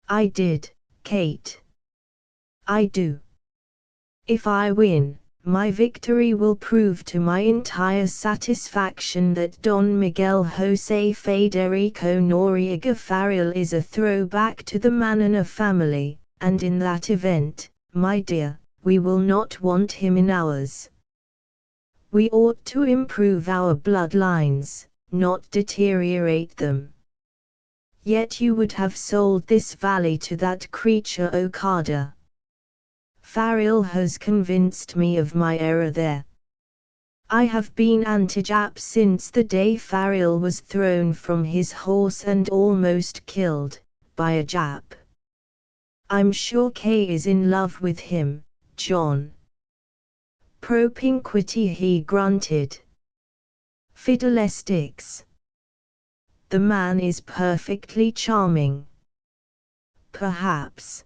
I did, Kate. I do. If I win, my victory will prove to my entire satisfaction that Don Miguel José Federico Noriega Farrell is a throwback to the Manana family, and in that event, my dear, we will not want him in ours. We ought to improve our bloodlines, not deteriorate them. Yet you would have sold this valley to that creature Okada. Farrell has convinced me of my error there. I have been anti-Jap since the day Farrell was thrown from his horse and almost killed by a Jap. I'm sure Kay is in love with him, John. Propinquity, he grunted. Fiddlesticks. The man is perfectly charming. Perhaps.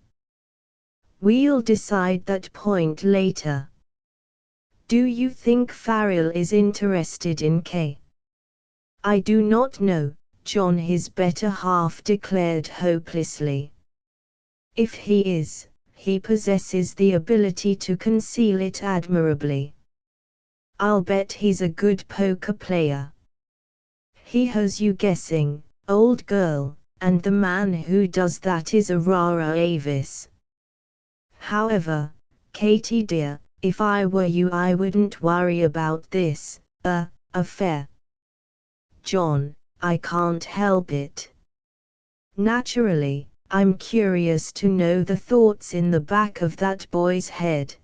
We'll decide that point later. Do you think Farrell is interested in Kay? I do not know, John, his better half declared hopelessly. If he is, he possesses the ability to conceal it admirably. I'll bet he's a good poker player. He has you guessing, old girl, and the man who does that is Aurora Avis. However, Katie dear, if I were you I wouldn't worry about this affair. John, I can't help it. Naturally, I'm curious to know the thoughts in the back of that boy's head,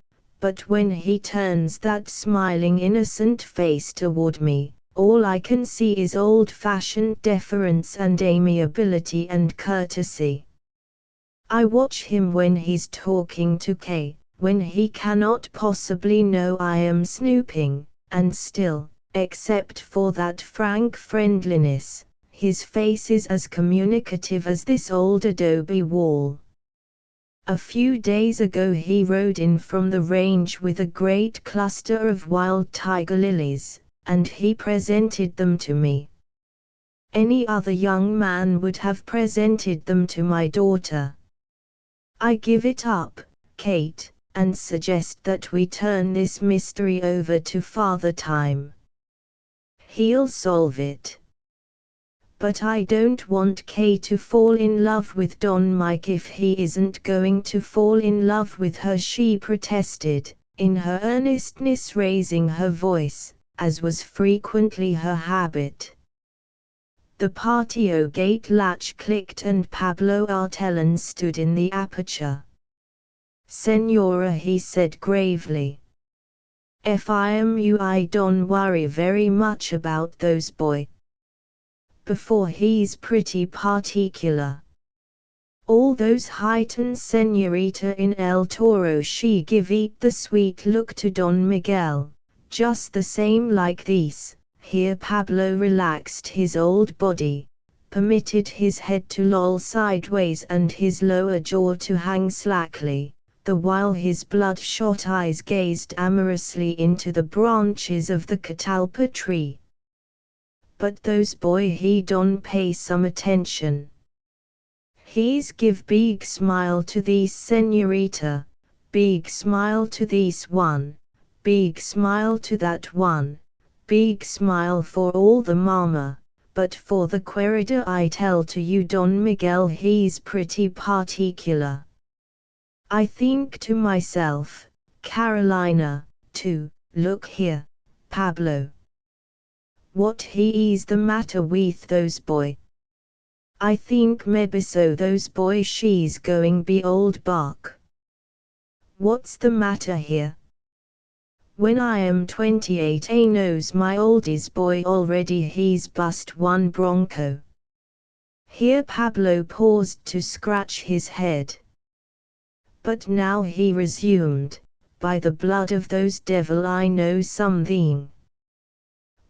but when he turns that smiling innocent face toward me, all I can see is old-fashioned deference and amiability and courtesy. I watch him when he's talking to Kay, when he cannot possibly know I am snooping, and still, except for that frank friendliness, his face is as communicative as this old adobe wall. A few days ago he rode in from the range with a great cluster of wild tiger lilies, and he presented them to me. Any other young man would have presented them to my daughter. I give it up, Kate, and suggest that we turn this mystery over to Father Time. He'll solve it. But I don't want Kay to fall in love with Don Mike if he isn't going to fall in love with her, she protested, in her earnestness raising her voice, as was frequently her habit. The patio gate latch clicked and Pablo Artellán stood in the aperture. Senora, he said gravely. If I am you I don't worry very much about those boy. Before he's pretty particular. All those heightened señorita in El Toro, she give it the sweet look to Don Miguel, just the same like these. Here Pablo relaxed his old body, permitted his head to loll sideways and his lower jaw to hang slackly, the while his bloodshot eyes gazed amorously into the branches of the catalpa tree. But those boy he don't pay some attention. He's give big smile to these señorita, big smile to this one, big smile to that one, big smile for all the mama, but for the querida I tell to you Don Miguel he's pretty particular. I think to myself, Carolina, too, look here, Pablo. What he is the matter with those boy? I think maybe so those boy she's going be old buck. What's the matter here? When I am 28 I knows my oldest boy already he's bust one bronco. Here Pablo paused to scratch his head. But now he resumed, by the blood of those devil I know something.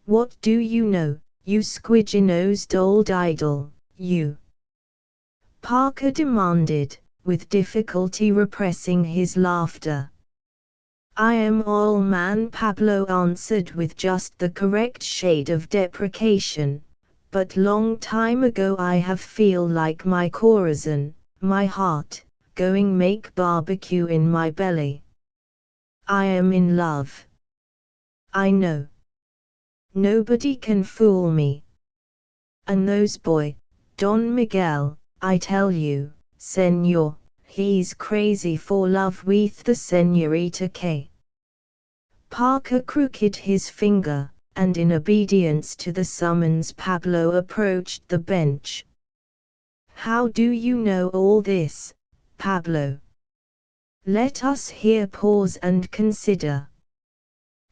What do you know, you squidgy-nosed old idol, you? Parker demanded, with difficulty repressing his laughter. I am all man, Pablo answered with just the correct shade of deprecation, but long time ago I have feel like my corazon, my heart, going make barbecue in my belly. I am in love. I know. Nobody can fool me. And those boy, Don Miguel, I tell you, Senor, he's crazy for love with the Senorita K. Parker crooked his finger, and in obedience to the summons Pablo approached the bench. How do you know all this, Pablo? Let us here pause and consider.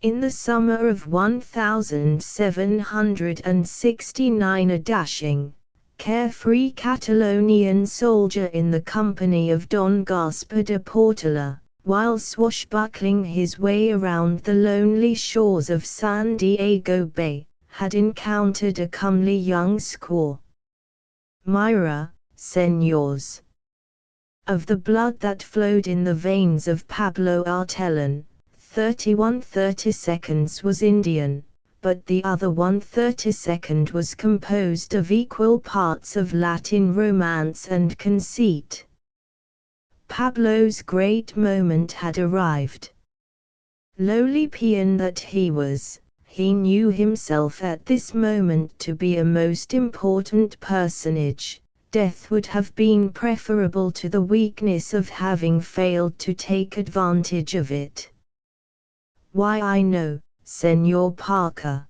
In the summer of 1769 a dashing, carefree Catalonian soldier in the company of Don Gaspar de Portola, while swashbuckling his way around the lonely shores of San Diego Bay, had encountered a comely young squaw. Myra, señors. Of the blood that flowed in the veins of Pablo Artellán, 31/32 was Indian, but the other 1/32 was composed of equal parts of Latin romance and conceit. Pablo's great moment had arrived. Lowly peon that he was, he knew himself at this moment to be a most important personage. Death would have been preferable to the weakness of having failed to take advantage of it. Why, I know, Senor Parker.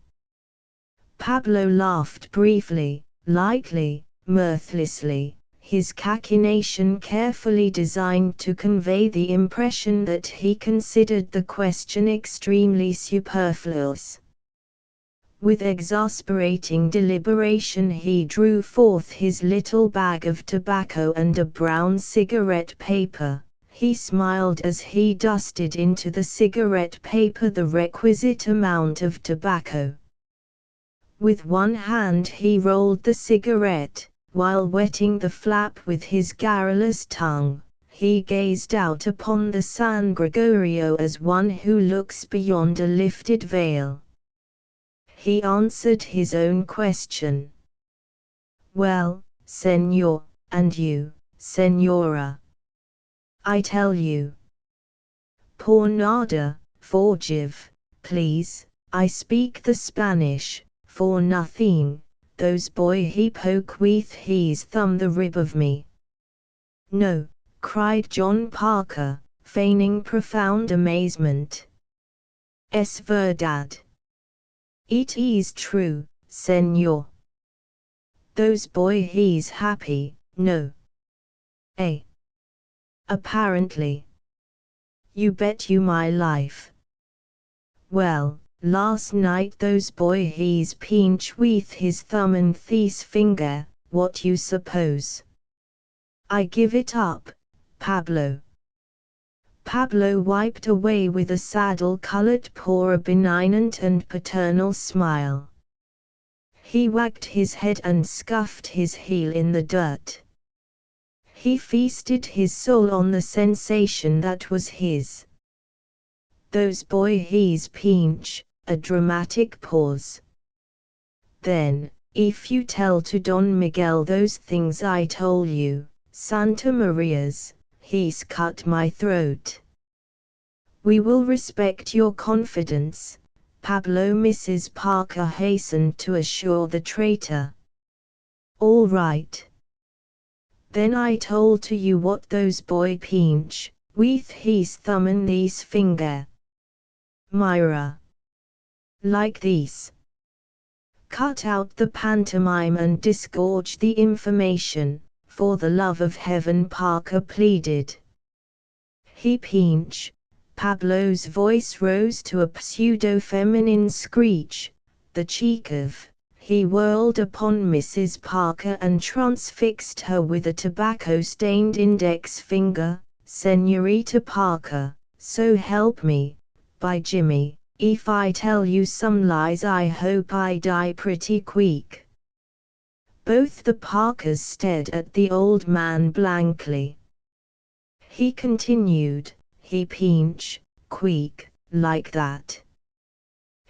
Pablo laughed briefly, lightly, mirthlessly, his cachinnation carefully designed to convey the impression that he considered the question extremely superfluous. With exasperating deliberation he drew forth his little bag of tobacco and a brown cigarette paper. He smiled as he dusted into the cigarette paper the requisite amount of tobacco. With one hand he rolled the cigarette, while wetting the flap with his garrulous tongue. He gazed out upon the San Gregorio as one who looks beyond a lifted veil. He answered his own question. Well, Senor, and you, Senora? I tell you. Por nada, forgive, please, I speak the Spanish, for nothing, those boy he poke with his thumb the rib of me. No, cried John Parker, feigning profound amazement. Es verdad. It is true, Senor. Those boy he's happy, no? Eh? Apparently. You bet you my life. Well, last night those boy he's pinch with his thumb and his finger, what you suppose? I give it up, Pablo. Pablo wiped away with a saddle-colored paw a benignant and paternal smile. He wagged his head and scuffed his heel in the dirt. He feasted his soul on the sensation that was his. Those boy he's pinch, a dramatic pause. Then, if you tell to Don Miguel those things I told you, Santa Maria's, he's cut my throat. We will respect your confidence, Pablo. Mrs. Parker hastened to assure the traitor. All right. Then I told to you what those boy pinch, with his thumb and his finger. Myra. Like this. Cut out the pantomime and disgorge the information, for the love of heaven, Parker pleaded. He pinch. Pablo's voice rose to a pseudo-feminine screech. The cheek of. He whirled upon Mrs. Parker and transfixed her with a tobacco-stained index finger. Senorita Parker, so help me, by Jimmy, if I tell you some lies I hope I die pretty quick. Both the Parkers stared at the old man blankly. He continued, he pinch, quick, like that.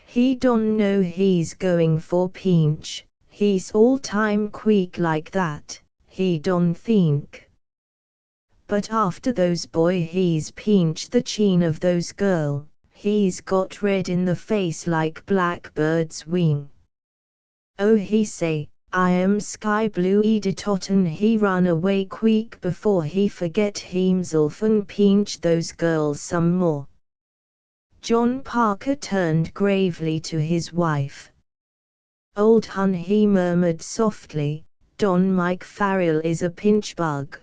He don't know he's going for pinch, he's all time quick like that, he don't think. but after those boy he's pinched the chin of those girl, he's got red in the face like blackbird's wing. Oh he say, I am sky blue editot and he run away quick before he forget himself and pinch those girls some more. John Parker turned gravely to his wife. Old hun, he murmured softly, Don Mike Farrell is a pinch bug.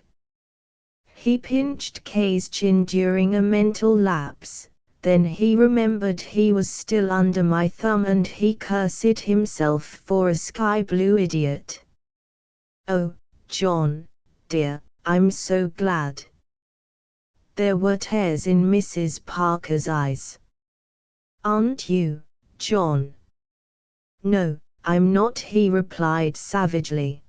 He pinched Kay's chin during a mental lapse, then he remembered he was still under my thumb and he cursed himself for a sky blue idiot. Oh, John, dear, I'm so glad. There were tears in Mrs. Parker's eyes. Aren't you, John? No, I'm not, he replied savagely.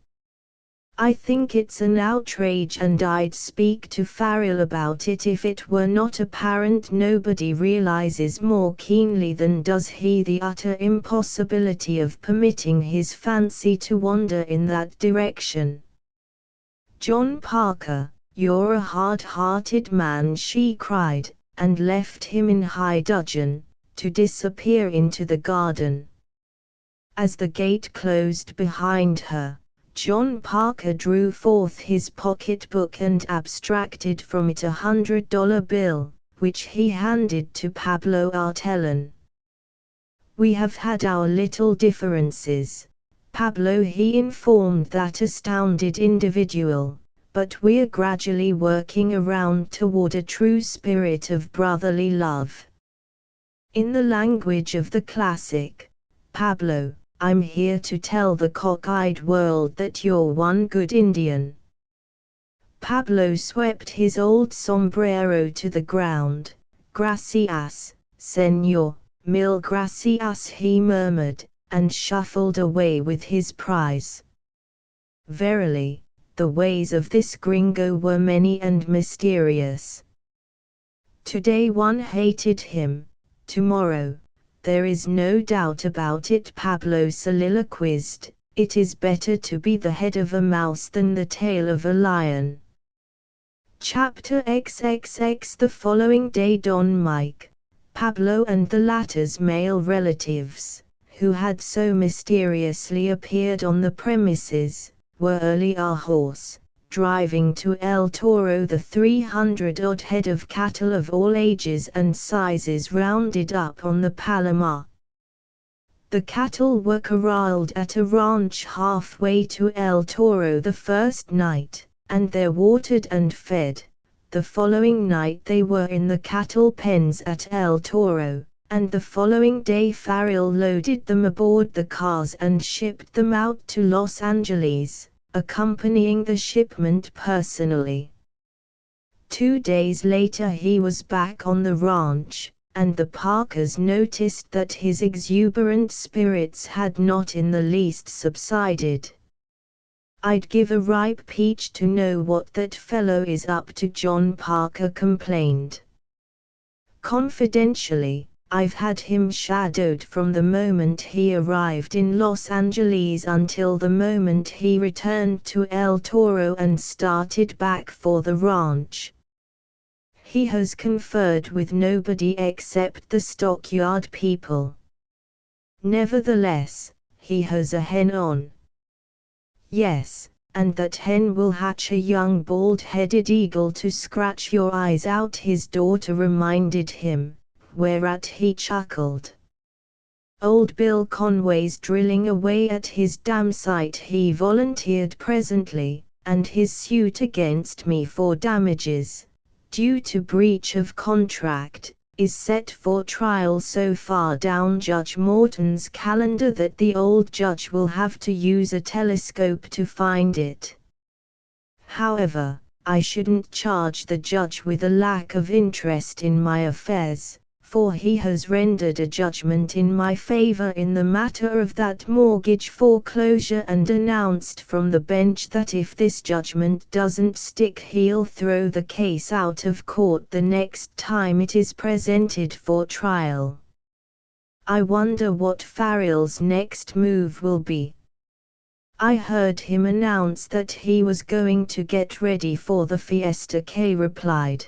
I think it's an outrage and I'd speak to Farrell about it if it were not apparent nobody realizes more keenly than does he the utter impossibility of permitting his fancy to wander in that direction. John Parker, you're a hard-hearted man, she cried, and left him in high dudgeon, to disappear into the garden. As the gate closed behind her, John Parker drew forth his pocketbook and abstracted from it $100 bill, which he handed to Pablo Artellon. We have had our little differences, Pablo, he informed that astounded individual, but we're gradually working around toward a true spirit of brotherly love. In the language of the classic, Pablo, I'm here to tell the cockeyed world that you're one good Indian. Pablo swept his old sombrero to the ground. Gracias, señor, mil gracias, he murmured, and shuffled away with his prize. Verily, the ways of this gringo were many and mysterious. Today one hated him, tomorrow, there is no doubt about it, Pablo soliloquized, it is better to be the head of a mouse than the tail of a lion. Chapter XXX. The following day Don Mike, Pablo and the latter's male relatives, who had so mysteriously appeared on the premises, were early horse, driving to El Toro the 300-odd head of cattle of all ages and sizes rounded up on the Palomar. The cattle were corralled at a ranch halfway to El Toro the first night, and they're watered and fed. The following night they were in the cattle pens at El Toro, and the following day Farrell loaded them aboard the cars and shipped them out to Los Angeles, accompanying the shipment personally. 2 days later he was back on the ranch, and the Parkers noticed that his exuberant spirits had not in the least subsided. I'd give a ripe peach to know what that fellow is up to, John Parker complained. Confidentially, I've had him shadowed from the moment he arrived in Los Angeles until the moment he returned to El Toro and started back for the ranch. He has conferred with nobody except the stockyard people. Nevertheless, he has a hen on. Yes, and that hen will hatch a young bald-headed eagle to scratch your eyes out, his daughter reminded him, whereat he chuckled. Old Bill Conway's drilling away at his dam site, he volunteered presently, and his suit against me for damages, due to breach of contract, is set for trial so far down Judge Morton's calendar that the old judge will have to use a telescope to find it. However, I shouldn't charge the judge with a lack of interest in my affairs, for he has rendered a judgment in my favor in the matter of that mortgage foreclosure and announced from the bench that if this judgment doesn't stick he'll throw the case out of court the next time it is presented for trial. I wonder what Farrell's next move will be. I heard him announce that he was going to get ready for the fiesta, Kay replied.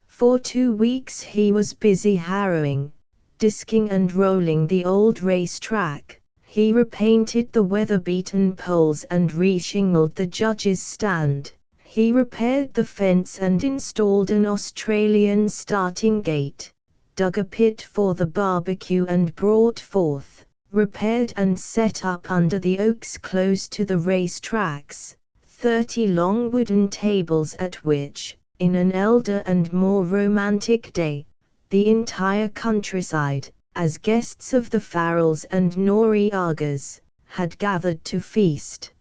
For 2 weeks he was busy harrowing, disking and rolling the old racetrack. He repainted the weather-beaten poles and reshingled the judges' stand. He repaired the fence and installed an Australian starting gate, dug a pit for the barbecue and brought forth, repaired and set up under the oaks close to the racetracks, 30 long wooden tables at which, in an elder and more romantic day, the entire countryside, as guests of the Farrells and Noriegas, had gathered to feast.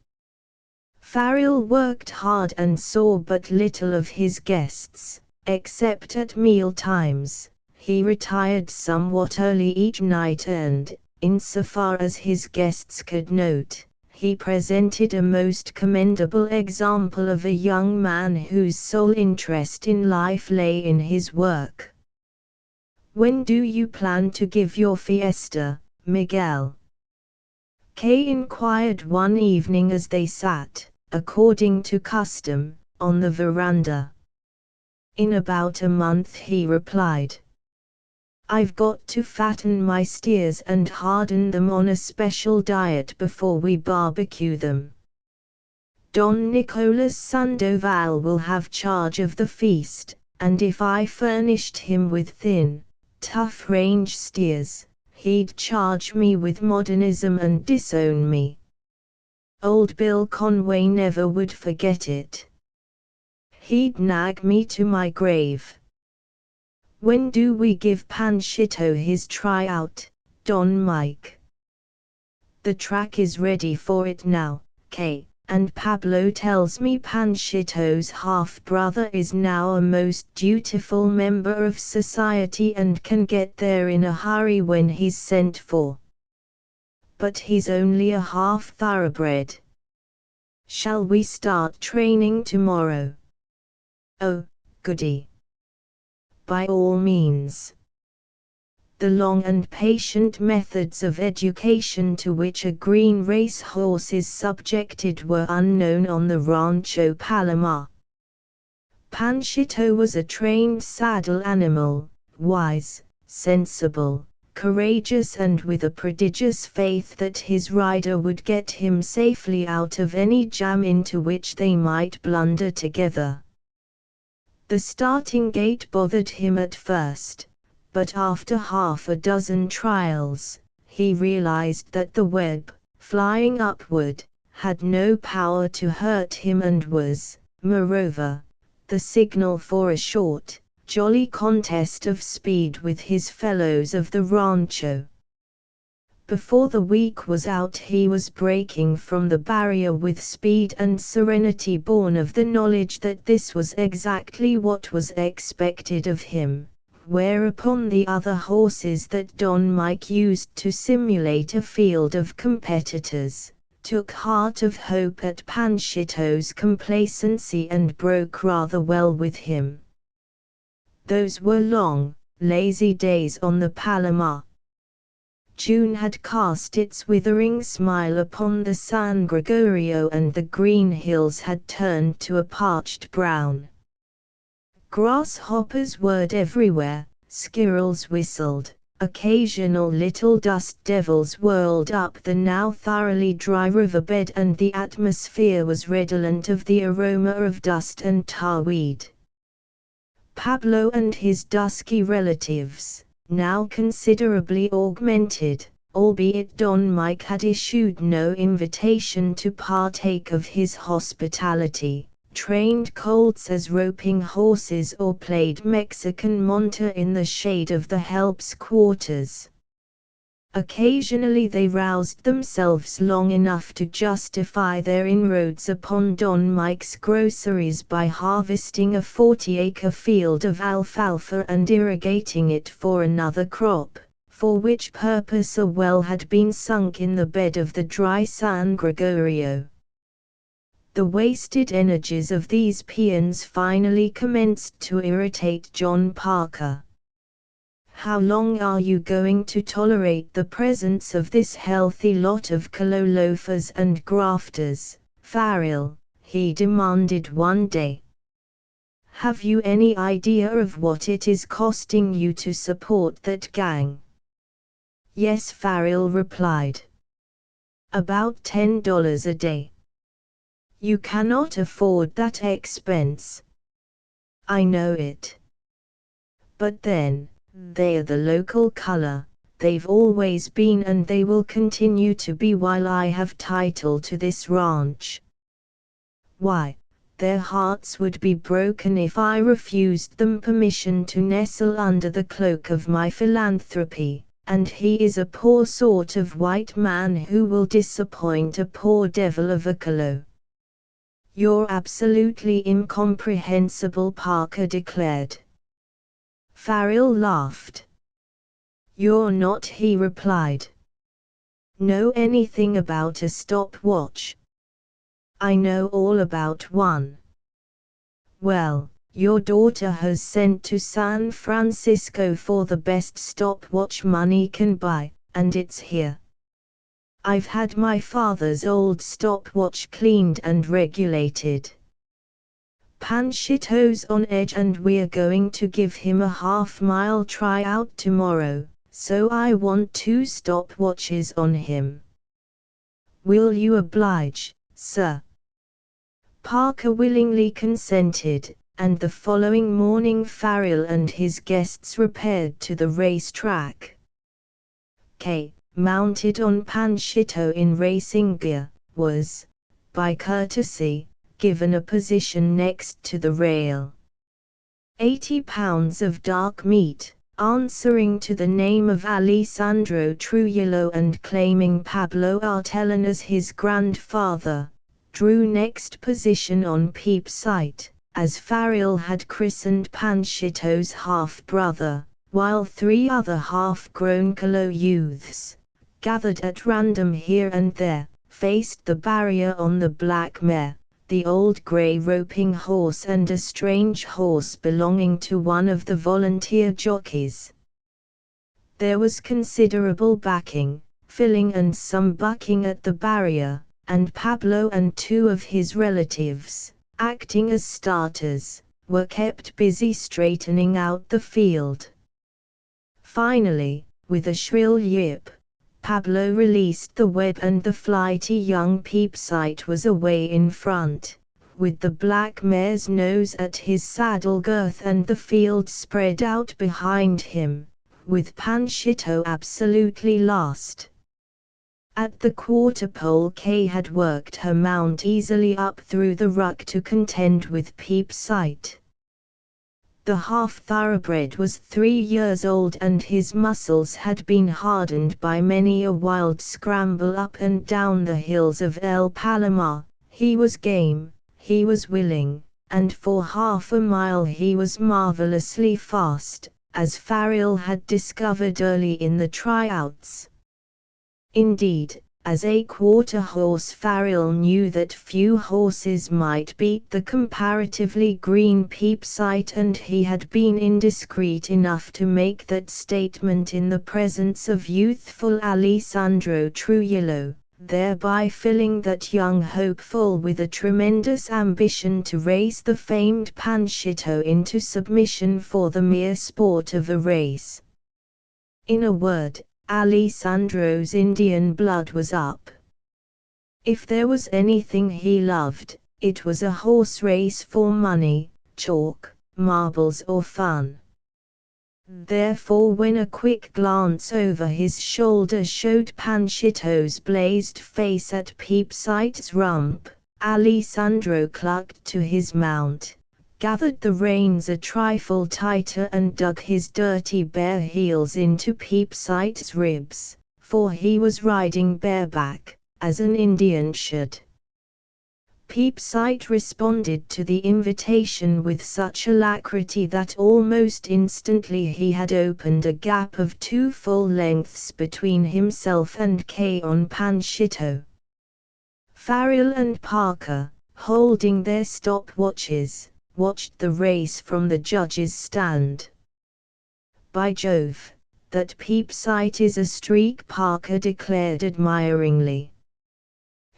Farrell worked hard and saw but little of his guests, except at meal times. He retired somewhat early each night and, insofar as his guests could note, he presented a most commendable example of a young man whose sole interest in life lay in his work. "When do you plan to give your fiesta, Miguel?" Kay inquired one evening as they sat, according to custom, on the veranda. "In about a month," he replied. "I've got to fatten my steers and harden them on a special diet before we barbecue them. Don Nicolas Sandoval will have charge of the feast, and if I furnished him with thin, tough-range steers, he'd charge me with modernism and disown me. Old Bill Conway never would forget it. He'd nag me to my grave." "When do we give Panchito his tryout, Don Mike?" "The track is ready for it now, Kay, and Pablo tells me Panchito's half-brother is now a most dutiful member of society and can get there in a hurry when he's sent for. But he's only a half-thoroughbred. Shall we start training tomorrow?" "Oh, goody. By all means." The long and patient methods of education to which a green racehorse is subjected were unknown on the Rancho Palomar. Panchito was a trained saddle animal, wise, sensible, courageous and with a prodigious faith that his rider would get him safely out of any jam into which they might blunder together. The starting gate bothered him at first, but after half a dozen trials, he realized that the web, flying upward, had no power to hurt him and was, moreover, the signal for a short, jolly contest of speed with his fellows of the rancho. Before the week was out he was breaking from the barrier with speed and serenity born of the knowledge that this was exactly what was expected of him, whereupon the other horses that Don Mike used to simulate a field of competitors, took heart of hope at Panchito's complacency and broke rather well with him. Those were long, lazy days on the Palomar. June had cast its withering smile upon the San Gregorio and the green hills had turned to a parched brown. Grasshoppers whirred everywhere, squirrels whistled, occasional little dust devils whirled up the now thoroughly dry riverbed and the atmosphere was redolent of the aroma of dust and tarweed. Pablo and his dusky relatives, now considerably augmented, albeit Don Mike had issued no invitation to partake of his hospitality, trained colts as roping horses or played Mexican monte in the shade of the help's quarters. Occasionally they roused themselves long enough to justify their inroads upon Don Mike's groceries by harvesting a 40-acre field of alfalfa and irrigating it for another crop, for which purpose a well had been sunk in the bed of the dry San Gregorio. The wasted energies of these peons finally commenced to irritate John Parker. How long are you going to tolerate the presence of this healthy lot of loafers and grafters, Farrell?" he demanded one day. "Have you any idea of what it is costing you to support that gang?" "Yes," Farrell replied. "About $10 a day." "You cannot afford that expense." "I know it. But then, they're the local color, they've always been and they will continue to be while I have title to this ranch. Why, their hearts would be broken if I refused them permission to nestle under the cloak of my philanthropy, and he is a poor sort of white man who will disappoint a poor devil of a colo." "You're absolutely incomprehensible," Parker declared. Farrell laughed. "You're not," he replied. "Know anything about a stopwatch?" "I know all about one." "Well, your daughter has sent to San Francisco for the best stopwatch money can buy, and it's here. I've had my father's old stopwatch cleaned and regulated. Panchito's on edge and we're going to give him a half-mile tryout tomorrow, so I want 2 stopwatches on him. Will you oblige, sir?" Parker willingly consented, and the following morning Farrell and his guests repaired to the racetrack. Kyne, mounted on Panchito in racing gear, was, by courtesy, given a position next to the rail. 80 pounds of dark meat, answering to the name of Alessandro Trujillo and claiming Pablo Artellán as his grandfather, drew next position on Peep Sight, as Farrell had christened Panchito's half-brother, while 3 other half-grown colo youths, gathered at random here and there, faced the barrier on the black mare, the old grey roping horse and a strange horse belonging to one of the volunteer jockeys. There was considerable backing, filling and some bucking at the barrier, and Pablo and 2 of his relatives, acting as starters, were kept busy straightening out the field. Finally, with a shrill yip, Pablo released the web and the flighty young Peep Sight was away in front, with the black mare's nose at his saddle girth and the field spread out behind him, with Panchito absolutely last. At the quarter pole Kyne had worked her mount easily up through the ruck to contend with Peep Sight. The half-thoroughbred was 3 years old and his muscles had been hardened by many a wild scramble up and down the hills of El Palomar. He was game, he was willing, and for half a mile he was marvelously fast, as Farrell had discovered early in the tryouts. Indeed, as a quarter horse Farrell knew that few horses might beat the comparatively green Peep Sight, and he had been indiscreet enough to make that statement in the presence of youthful Alessandro Trujillo, thereby filling that young hopeful with a tremendous ambition to race the famed Panchito into submission for the mere sport of a race. In a word, Alessandro's Indian blood was up. If there was anything he loved, it was a horse race for money, chalk, marbles or fun. Therefore when a quick glance over his shoulder showed Panchito's blazed face at Peep Sight's rump, Alessandro clucked to his mount, gathered the reins a trifle tighter and dug his dirty bare heels into Peep Sight's ribs, for he was riding bareback, as an Indian should. Peep Sight responded to the invitation with such alacrity that almost instantly he had opened a gap of 2 full lengths between himself and Kyne on Panchito. Farrell and Parker, holding their stopwatches, watched the race from the judges' stand. by Jove, that Peepsight is a streak, Parker declared admiringly.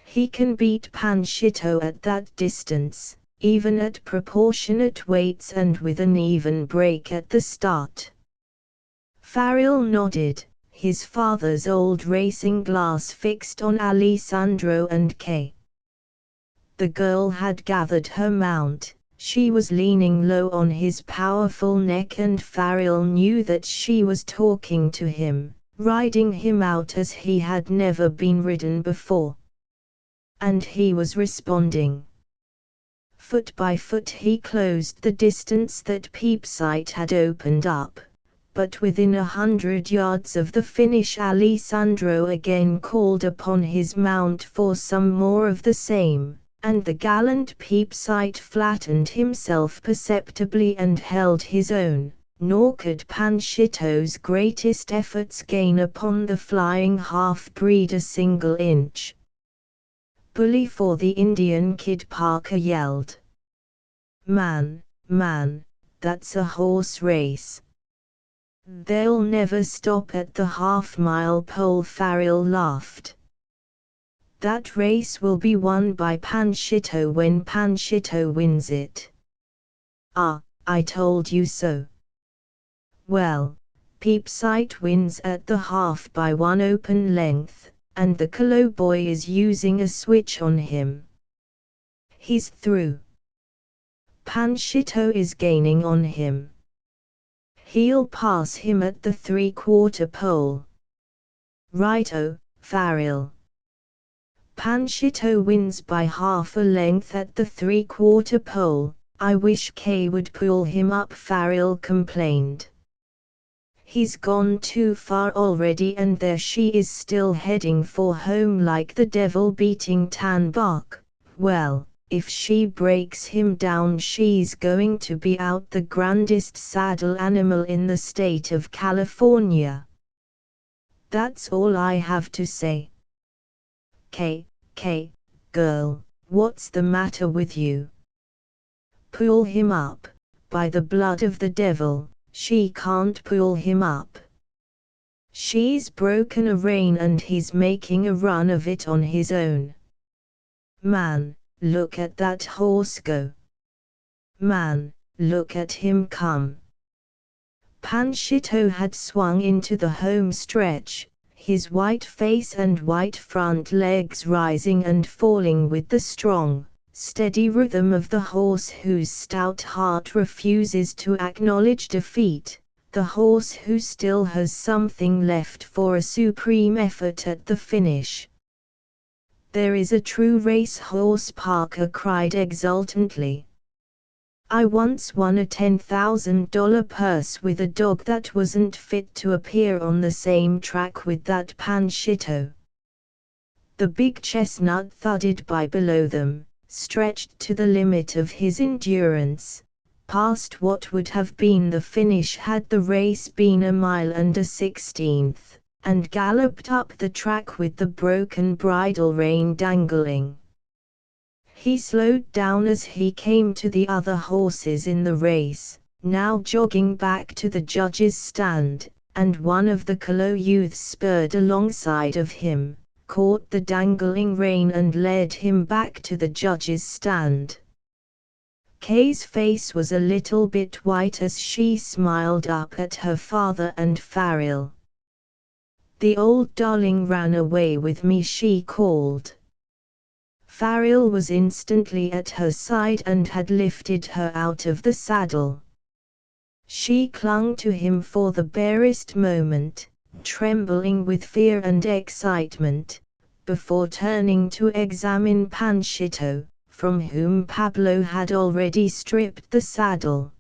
He can beat Panchito at that distance, even at proportionate weights and with an even break at the start. Farrell nodded, his father's old racing glass fixed on Alessandro and Kay. The girl had gathered her mount. She was leaning low on his powerful neck, and Farrell knew that she was talking to him, riding him out as he had never been ridden before. And he was responding. Foot by foot he closed the distance that Peepsight had opened up, but within 100 yards of the finish Alessandro again called upon his mount for some more of the same, and the gallant Peepsight flattened himself perceptibly and held his own, nor could Panchito's greatest efforts gain upon the flying half-breed a single inch. "Bully for the Indian kid," Parker yelled. Man, that's a horse race. They'll never stop at the half-mile pole," Farrell laughed. "That race will be won by Panchito when Panchito wins it." "Ah, I told you so." "Well, Peepsight wins at the half by 1 open length, and the Calo boy is using a switch on him. He's through. Panchito is gaining on him. He'll pass him at the 3/4 pole." "Righto, Farrell." "Panchito wins by half a length at the 3/4 pole. I wish Kay would pull him up," Farrell complained. "He's gone too far already, and there she is still heading for home like the devil beating tan bark. Well, if she breaks him down she's going to be out the grandest saddle animal in the state of California. That's all I have to say." Kay, girl, what's the matter with you?" "Pull him up, by the blood of the devil, she can't pull him up. She's broken a rein and he's making a run of it on his own. Man, look at that horse go. Man, look at him come." Panchito had swung into the home stretch, his white face and white front legs rising and falling with the strong, steady rhythm of the horse whose stout heart refuses to acknowledge defeat, the horse who still has something left for a supreme effort at the finish. "There is a true race horse," Parker cried exultantly. "I once won a $10,000 purse with a dog that wasn't fit to appear on the same track with that Panchito." The big chestnut thudded by below them, stretched to the limit of his endurance, past what would have been the finish had the race been 1 1/16, and galloped up the track with the broken bridle rein dangling. He slowed down as he came to the other horses in the race, now jogging back to the judges' stand, and one of the Calo youths spurred alongside of him, caught the dangling rein and led him back to the judges' stand. Kay's face was a little bit white as she smiled up at her father and Farrell. "The old darling ran away with me," she called. Farrell was instantly at her side and had lifted her out of the saddle. She clung to him for the barest moment, trembling with fear and excitement, before turning to examine Panchito, from whom Pablo had already stripped the saddle.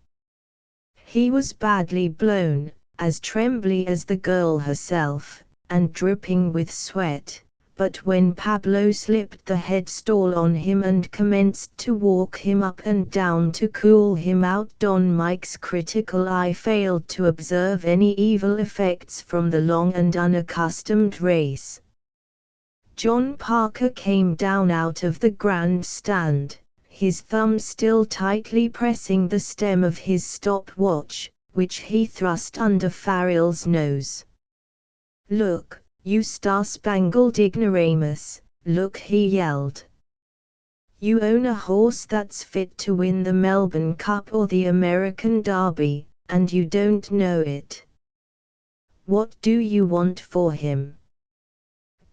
He was badly blown, as trembly as the girl herself, and dripping with sweat. But when Pablo slipped the headstall on him and commenced to walk him up and down to cool him out, Don Mike's critical eye failed to observe any evil effects from the long and unaccustomed race. John Parker came down out of the grandstand, his thumb still tightly pressing the stem of his stopwatch, which he thrust under Farrell's nose. "Look, you star-spangled ignoramus, look," he yelled. "You own a horse that's fit to win the Melbourne Cup or the American Derby, and you don't know it. What do you want for him?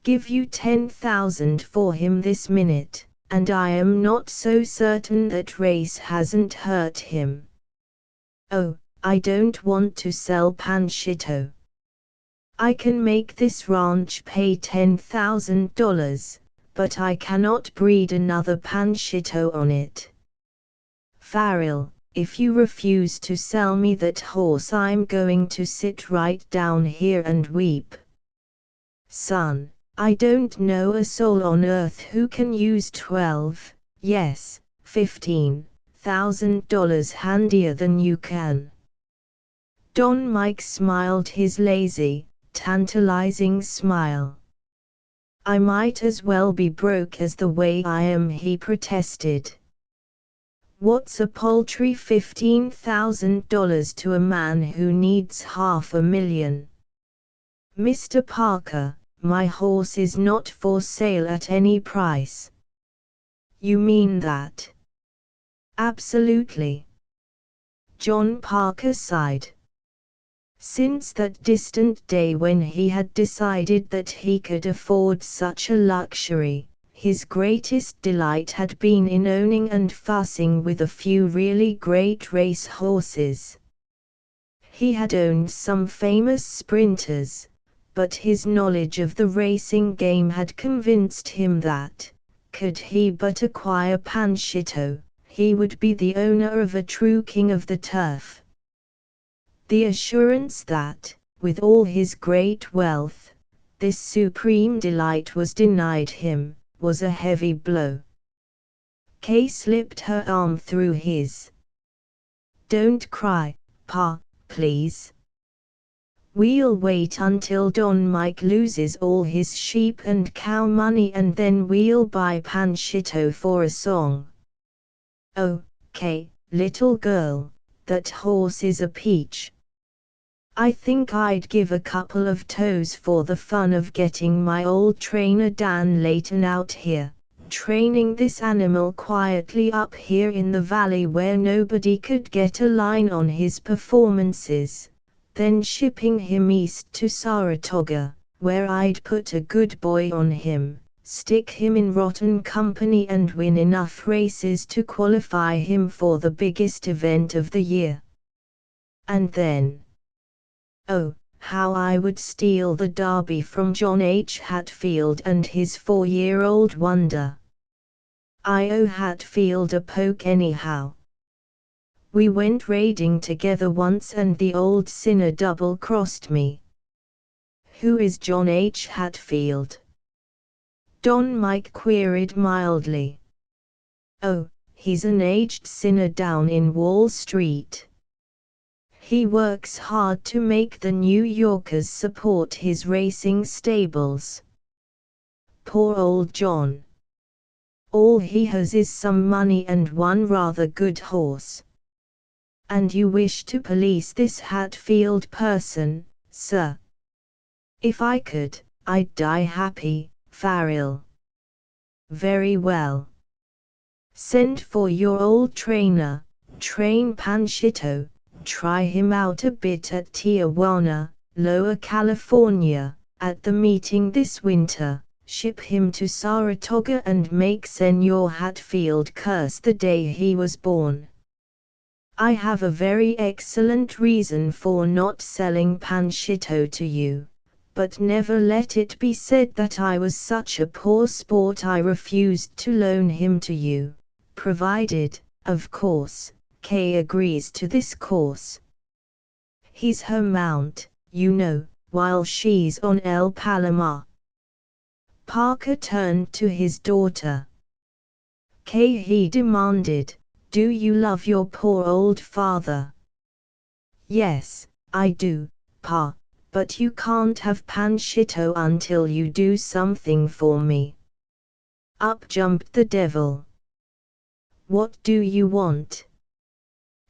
Give you 10,000 for him this minute, and I am not so certain that race hasn't hurt him. Oh, I don't want to sell Panchito. I can make this ranch pay $10,000, but I cannot breed another Panchito on it. Farrell, if you refuse to sell me that horse, I'm going to sit right down here and weep. Son, I don't know a soul on earth who can use 12, yes, $15,000 handier than you can." Don Mike smiled his lazy, tantalizing smile. "I might as well be broke as the way I am," he protested. "What's a paltry $15,000 to a man who needs $500,000? Mr. Parker, my horse is not for sale at any price." "You mean that?" "Absolutely." John Parker sighed. Since that distant day when he had decided that he could afford such a luxury, his greatest delight had been in owning and fussing with a few really great race horses. He had owned some famous sprinters, but his knowledge of the racing game had convinced him that, could he but acquire Panchito, he would be the owner of a true king of the turf. The assurance that, with all his great wealth, this supreme delight was denied him, was a heavy blow. Kay slipped her arm through his. "Don't cry, Pa, please. We'll wait until Don Mike loses all his sheep and cow money and then we'll buy Panchito for a song." "Oh, Kay, little girl, that horse is a peach. I think I'd give a couple of toes for the fun of getting my old trainer Dan Layton out here, training this animal quietly up here in the valley where nobody could get a line on his performances, then shipping him east to Saratoga, where I'd put a good boy on him, stick him in rotten company and win enough races to qualify him for the biggest event of the year. And then, oh, how I would steal the Derby from John H. Hatfield and his 4-year-old wonder. I owe Hatfield a poke anyhow. We went raiding together once and the old sinner double-crossed me." "Who is John H. Hatfield?" Don Mike queried mildly. "Oh, he's an aged sinner down in Wall Street. He works hard to make the New Yorkers support his racing stables. Poor old John. All he has is some money and one rather good horse. And you wish to police this Hatfield person, sir?" "If I could, I'd die happy, Farrell." "Very well. Send for your old trainer, train Panchito, try him out a bit at Tijuana, Lower California, at the meeting this winter, ship him to Saratoga and make Senor Hatfield curse the day he was born. I have a very excellent reason for not selling Panchito to you, but never let it be said that I was such a poor sport I refused to loan him to you, provided, of course, Kay agrees to this course. He's her mount, you know, while she's on El Palomar." Parker turned to his daughter. "Kay," he demanded, "do you love your poor old father?" "Yes, I do, Pa, but you can't have Panchito until you do something for me." Up jumped the devil. "What do you want?"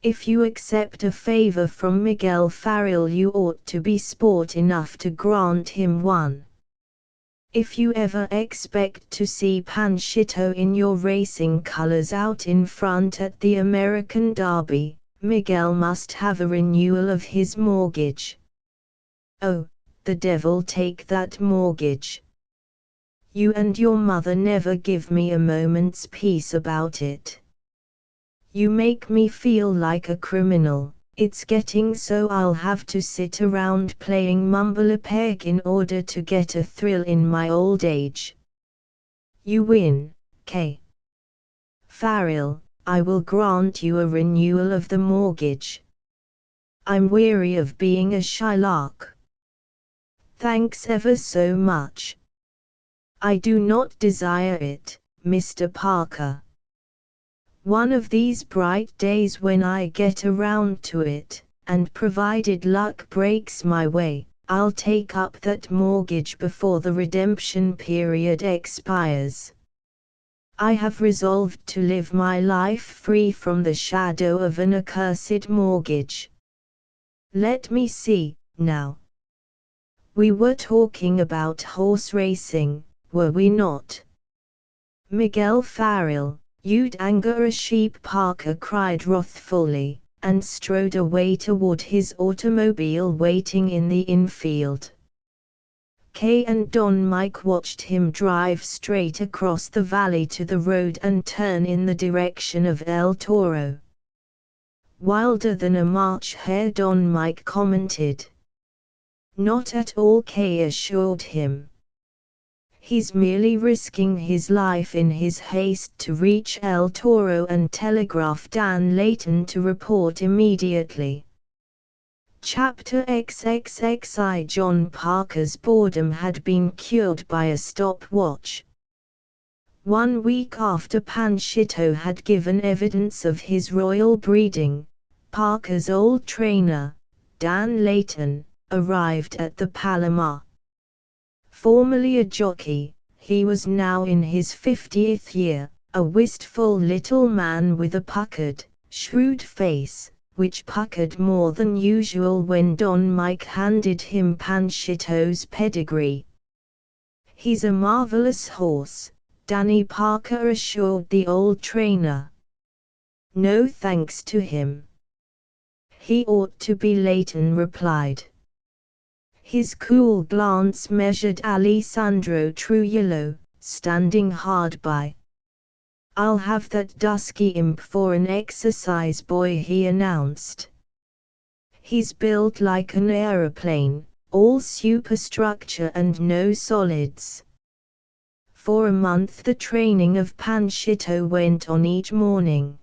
If you accept a favor from Miguel Farrell, you ought to be sport enough to grant him one. If you ever expect to see Panchito in your racing colors out in front at the American Derby, Miguel must have a renewal of his mortgage. Oh, the devil take that mortgage. You and your mother never give me a moment's peace about it. You make me feel like a criminal. It's getting so I'll have to sit around playing mumble-a-peg in order to get a thrill in my old age. You win, K. Farrell, I will grant you a renewal of the mortgage. I'm weary of being a Shylock. Thanks ever so much. I do not desire it, Mr. Parker. One of these bright days when I get around to it, and provided luck breaks my way, I'll take up that mortgage before the redemption period expires. I have resolved to live my life free from the shadow of an accursed mortgage. Let me see, now. We were talking about horse racing, were we not? Miguel Farrell, you'd anger a sheep, Parker cried wrathfully, and strode away toward his automobile waiting in the infield. Kay and Don Mike watched him drive straight across the valley to the road and turn in the direction of El Toro. Wilder than a March hare, Don Mike commented. Not at all, Kay assured him. He's merely risking his life in his haste to reach El Toro and telegraph Dan Layton to report immediately. Chapter XXXI. John Parker's boredom had been cured by a stopwatch. 1 week after Panchito had given evidence of his royal breeding, Parker's old trainer, Dan Layton, arrived at the Palomar. Formerly a jockey, he was now in his 50th year, a wistful little man with a puckered, shrewd face, which puckered more than usual when Don Mike handed him Panchito's pedigree. He's a marvelous horse, Danny Parker assured the old trainer. No thanks to him. He ought to be, Layton replied. His cool glance measured Alessandro Trujillo, standing hard by. I'll have that dusky imp for an exercise boy, he announced. He's built like an aeroplane, all superstructure and no solids. For a month the training of Panchito went on each morning.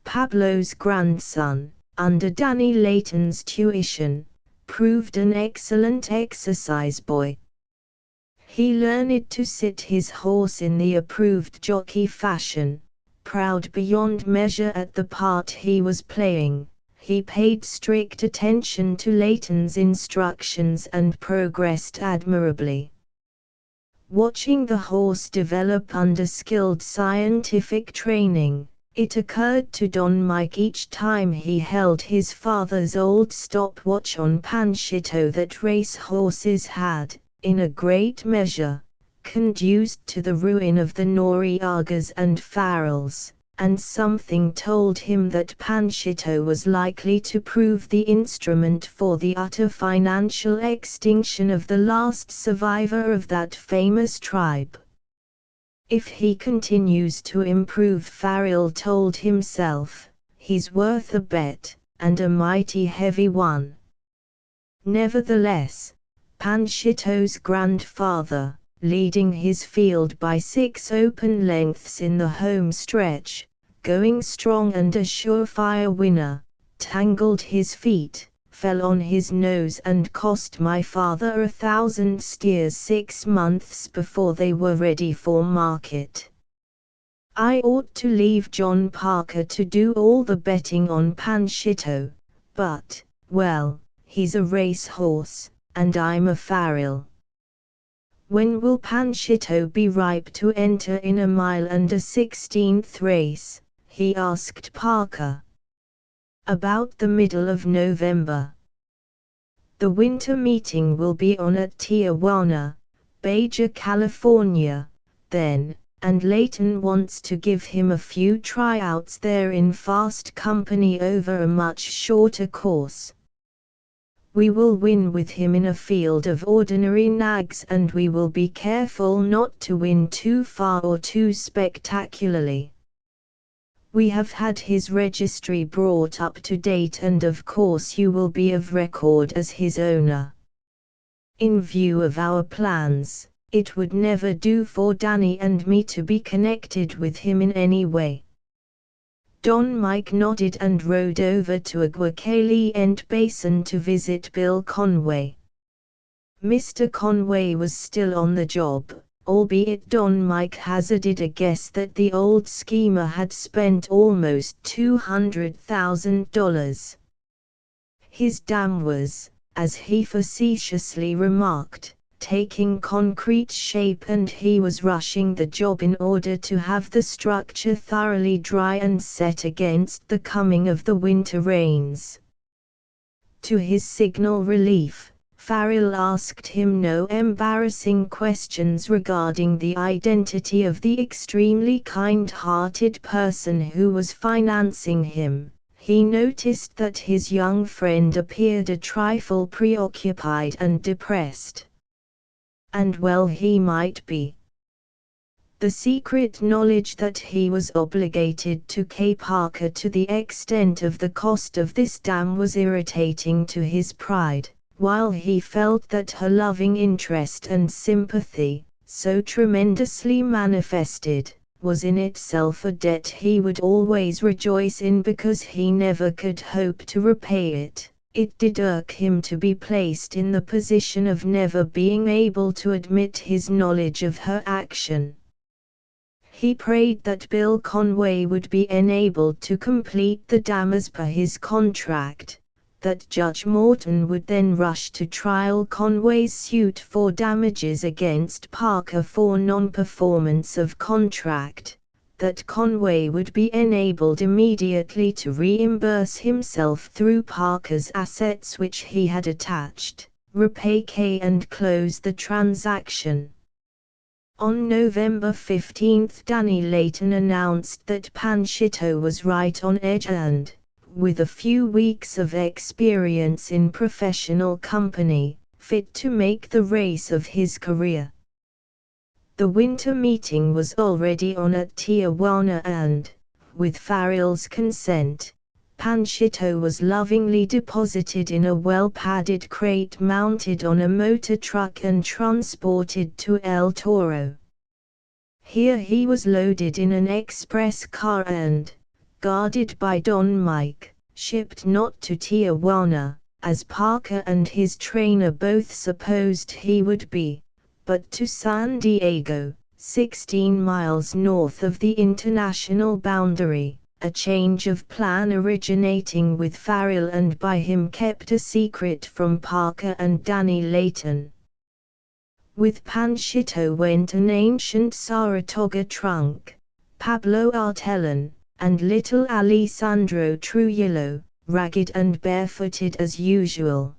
Pablo's grandson, under Danny Layton's tuition, proved an excellent exercise boy. He learned to sit his horse in the approved jockey fashion, proud beyond measure at the part he was playing. He paid strict attention to Layton's instructions and progressed admirably. Watching the horse develop under skilled scientific training, it occurred to Don Mike each time he held his father's old stopwatch on Panchito that race horses had, in a great measure, conduced to the ruin of the Noriegas and Farrells, and something told him that Panchito was likely to prove the instrument for the utter financial extinction of the last survivor of that famous tribe. If he continues to improve, Farrell told himself, he's worth a bet, and a mighty heavy one. Nevertheless, Panchito's grandfather, leading his field by 6 open lengths in the home stretch, going strong and a surefire winner, tangled his feet, fell on his nose and cost my father 1,000 steers 6 months before they were ready for market. I ought to leave John Parker to do all the betting on Panchito, but, well, he's a racehorse, and I'm a Farrell. When will Panchito be ripe to enter in a 1.16 mile race? He asked Parker. about the middle of November. The winter meeting will be on at Tijuana, Baja California, then, and Leighton wants to give him a few tryouts there in fast company over a much shorter course. We will win with him in a field of ordinary nags, and we will be careful not to win too far or too spectacularly. We have had his registry brought up to date, and of course you will be of record as his owner. In view of our plans, it would never do for Danny and me to be connected with him in any way. Don Mike nodded and rode over to Aguacaliente Basin to visit Bill Conway. Mr. Conway was still on the job, albeit Don Mike hazarded a guess that the old schemer had spent almost $200,000. His dam was, as he facetiously remarked, taking concrete shape, and he was rushing the job in order to have the structure thoroughly dry and set against the coming of the winter rains. To his signal relief, Farrell asked him no embarrassing questions regarding the identity of the extremely kind-hearted person who was financing him. He noticed that his young friend appeared a trifle preoccupied and depressed. And well he might be. The secret knowledge that he was obligated to Kay Parker to the extent of the cost of this dam was irritating to his pride, while he felt that her loving interest and sympathy, so tremendously manifested, was in itself a debt he would always rejoice in because he never could hope to repay it. It did irk him to be placed in the position of never being able to admit his knowledge of her action. He prayed that Bill Conway would be enabled to complete the dam as per his contract, that Judge Morton would then rush to trial Conway's suit for damages against Parker for non-performance of contract, that Conway would be enabled immediately to reimburse himself through Parker's assets which he had attached, repay Kay and close the transaction. On November 15, Danny Leighton announced that Panchito was right on edge and, with a few weeks of experience in professional company, fit to make the race of his career. The winter meeting was already on at Tijuana and, with Farrell's consent, Panchito was lovingly deposited in a well-padded crate mounted on a motor truck and transported to El Toro. Here he was loaded in an express car and, guarded by Don Mike, shipped not to Tijuana, as Parker and his trainer both supposed he would be, but to San Diego, 16 miles north of the international boundary, a change of plan originating with Farrell and by him kept a secret from Parker and Danny Leighton. With Panchito went an ancient Saratoga trunk, Pablo Artellon, and little Alessandro Trujillo, ragged and barefooted as usual.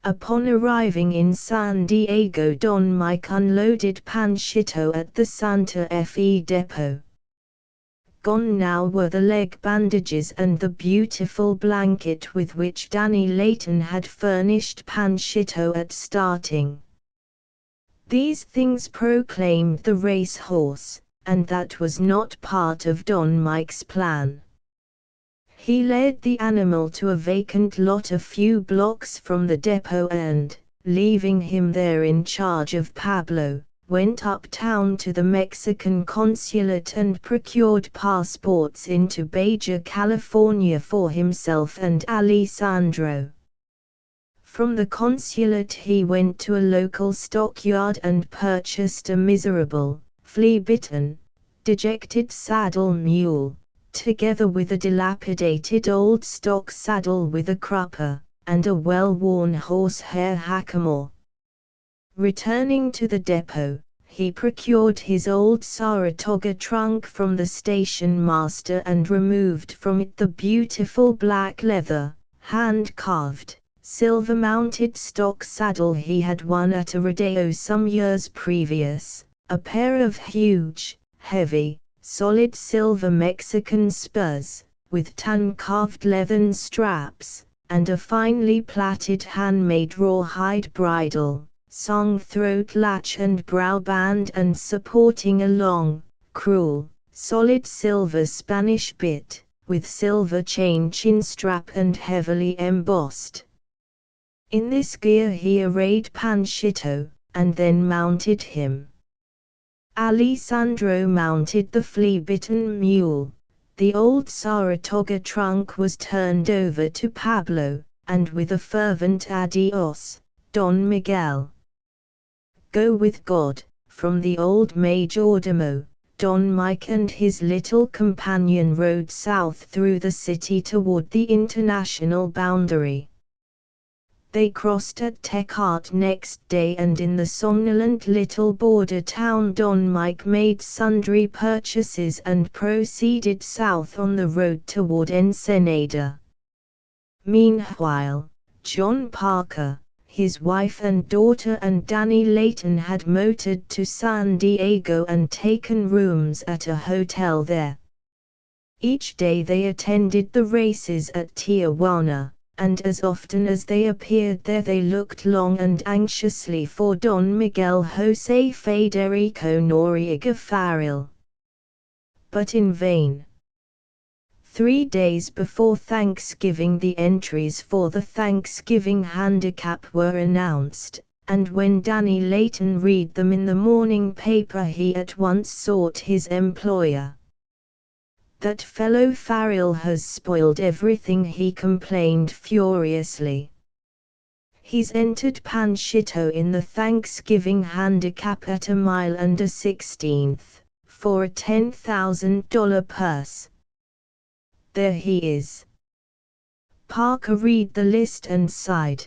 Upon arriving in San Diego, Don Mike unloaded Panchito at the Santa Fe depot. Gone now were the leg bandages and the beautiful blanket with which Danny Leighton had furnished Panchito at starting. These things proclaimed the race horse, and that was not part of Don Mike's plan. He led the animal to a vacant lot a few blocks from the depot and, leaving him there in charge of Pablo, went uptown to the Mexican consulate and procured passports into Baja California for himself and Alessandro. From the consulate he went to a local stockyard and purchased a miserable, flea-bitten, dejected saddle mule, together with a dilapidated old stock saddle with a crupper, and a well-worn horsehair hackamore. Returning to the depot, he procured his old Saratoga trunk from the station master and removed from it the beautiful black leather, hand-carved, silver-mounted stock saddle he had won at a rodeo some years previous, a pair of huge, heavy, solid silver Mexican spurs, with tan-carved leathern straps, and a finely plaited handmade rawhide bridle, song throat latch and brow band, and supporting a long, cruel, solid silver Spanish bit, with silver chain chin strap and heavily embossed. In this gear he arrayed Panchito, and then mounted him. Alessandro mounted the flea-bitten mule. The old Saratoga trunk was turned over to Pablo, and with a fervent adios, Don Miguel. Go with God, from the old majordomo, Don Mike and his little companion rode south through the city toward the international boundary. They crossed at Tecate next day, and in the somnolent little border town Don Mike made sundry purchases and proceeded south on the road toward Ensenada. Meanwhile, John Parker, his wife and daughter, and Danny Layton had motored to San Diego and taken rooms at a hotel there. Each day they attended the races at Tijuana, and as often as they appeared there they looked long and anxiously for Don Miguel José Federico Noriega Farrell. But in vain. 3 days before Thanksgiving the entries for the Thanksgiving handicap were announced, and when Danny Layton read them in the morning paper he at once sought his employer. That fellow Farrell has spoiled everything, he complained furiously. He's entered Panchito in the Thanksgiving handicap at 1 mile and 1/16, for a $10,000 purse. There he is. Parker read the list and sighed.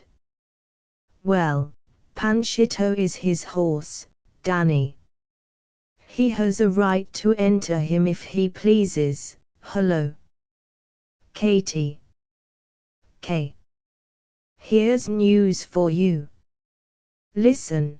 Well, Panchito is his horse, Danny. He has a right to enter him if he pleases. Hello, Katie. Kay. Here's news for you. Listen.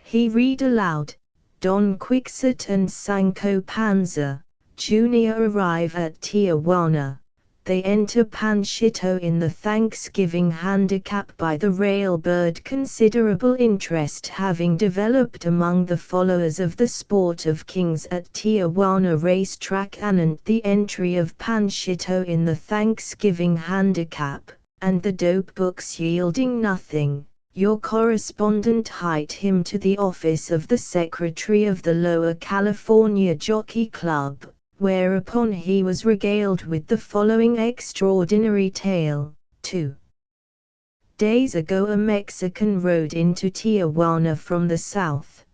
He read aloud. Don Quixote and Sancho Panza, Jr. arrive at Tijuana. They enter Panchito in the Thanksgiving handicap by the railbird. Considerable interest having developed among the followers of the sport of kings at Tijuana racetrack anent the entry of Panchito in the Thanksgiving handicap, and the dope books yielding nothing, your correspondent hied him to the office of the secretary of the Lower California Jockey Club, whereupon he was regaled with the following extraordinary tale. 2 days ago a Mexican rode into Tijuana from the south.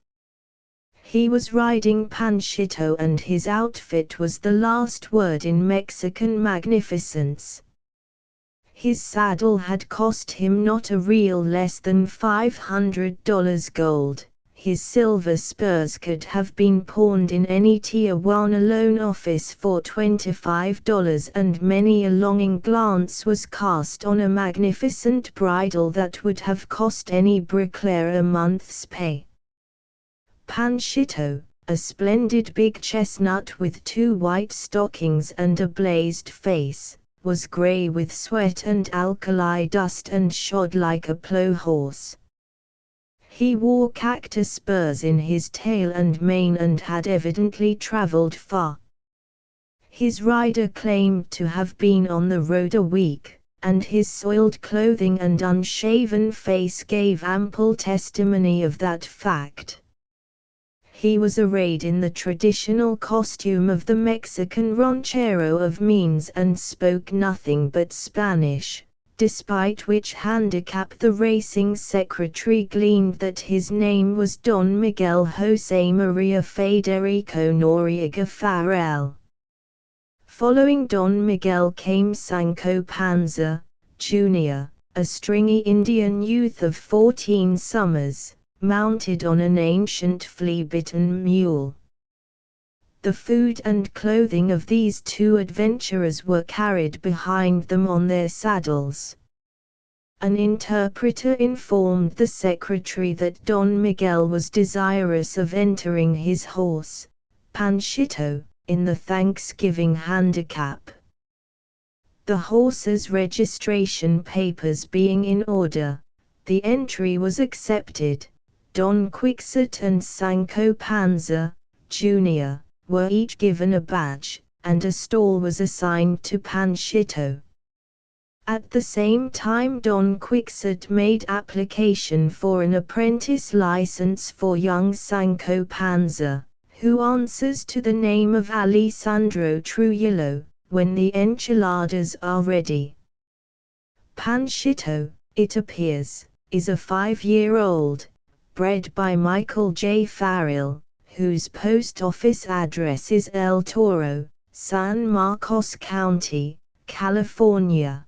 He was riding Panchito and his outfit was the last word in Mexican magnificence. His saddle had cost him not a real less than $500 gold. His silver spurs could have been pawned in any Tijuana loan office for $25, and many a longing glance was cast on a magnificent bridle that would have cost any bricklayer a month's pay. Panchito, a splendid big chestnut with 2 white stockings and a blazed face, was grey with sweat and alkali dust and shod like a plough horse. He wore cactus spurs in his tail and mane and had evidently travelled far. His rider claimed to have been on the road a week, and his soiled clothing and unshaven face gave ample testimony of that fact. He was arrayed in the traditional costume of the Mexican ranchero of means and spoke nothing but Spanish, despite which handicap the racing secretary gleaned that his name was Don Miguel José María Federico Noriega Farrell. Following Don Miguel came Sancho Panza, Jr., a stringy Indian youth of 14 summers, mounted on an ancient flea-bitten mule. The food and clothing of these two adventurers were carried behind them on their saddles. An interpreter informed the secretary that Don Miguel was desirous of entering his horse, Panchito, in the Thanksgiving handicap. The horse's registration papers being in order, the entry was accepted. Don Quixote and Sancho Panza, Jr., were each given a badge, and a stall was assigned to Panchito. At the same time Don Quixote made application for an apprentice license for young Sancho Panza, who answers to the name of Alessandro Trujillo, when the enchiladas are ready. Panchito, it appears, is a 5-year-old, bred by Michael J. Farrell, whose post office address is El Toro, San Marcos County, California.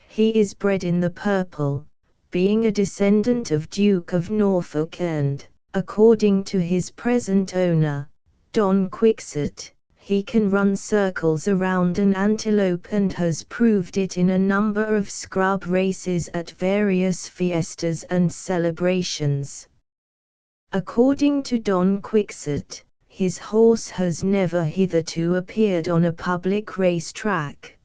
He is bred in the purple, being a descendant of Duke of Norfolk and, according to his present owner, Don Quixote, he can run circles around an antelope and has proved it in a number of scrub races at various fiestas and celebrations. According to Don Quixote, his horse has never hitherto appeared on a public racetrack.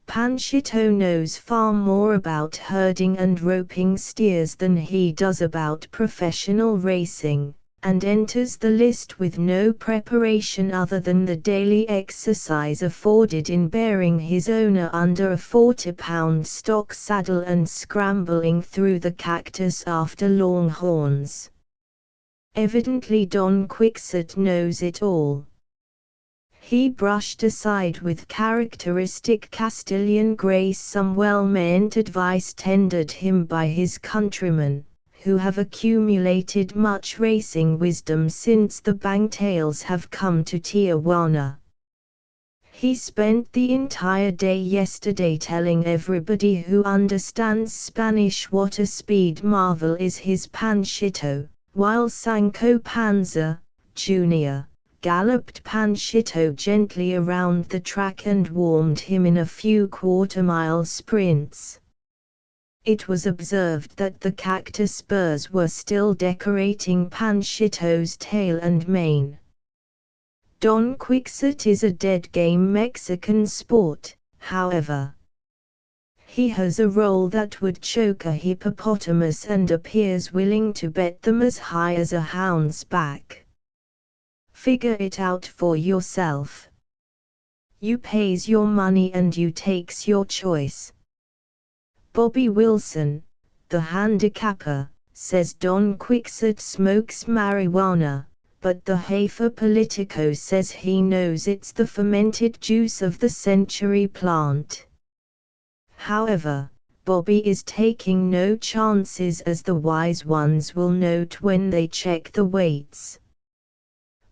Panchito knows far more about herding and roping steers than he does about professional racing, and enters the list with no preparation other than the daily exercise afforded in bearing his owner under a 40-pound stock saddle and scrambling through the cactus after longhorns. Evidently Don Quixote knows it all. He brushed aside with characteristic Castilian grace some well-meant advice tendered him by his countrymen, who have accumulated much racing wisdom since the Bangtails have come to Tijuana. He spent the entire day yesterday telling everybody who understands Spanish what a speed marvel is his Panchito, while Sancho Panza, Jr., galloped Panchito gently around the track and warmed him in a few quarter-mile sprints. It was observed that the cactus spurs were still decorating Panchito's tail and mane. Don Quixote is a dead-game Mexican sport, however. He has a roll that would choke a hippopotamus and appears willing to bet them as high as a hound's back. Figure it out for yourself. You pays your money and you takes your choice. Bobby Wilson, the handicapper, says Don Quixote smokes marijuana, but the Hafer Politico says he knows it's the fermented juice of the century plant. However, Bobby is taking no chances, as the wise ones will note when they check the weights.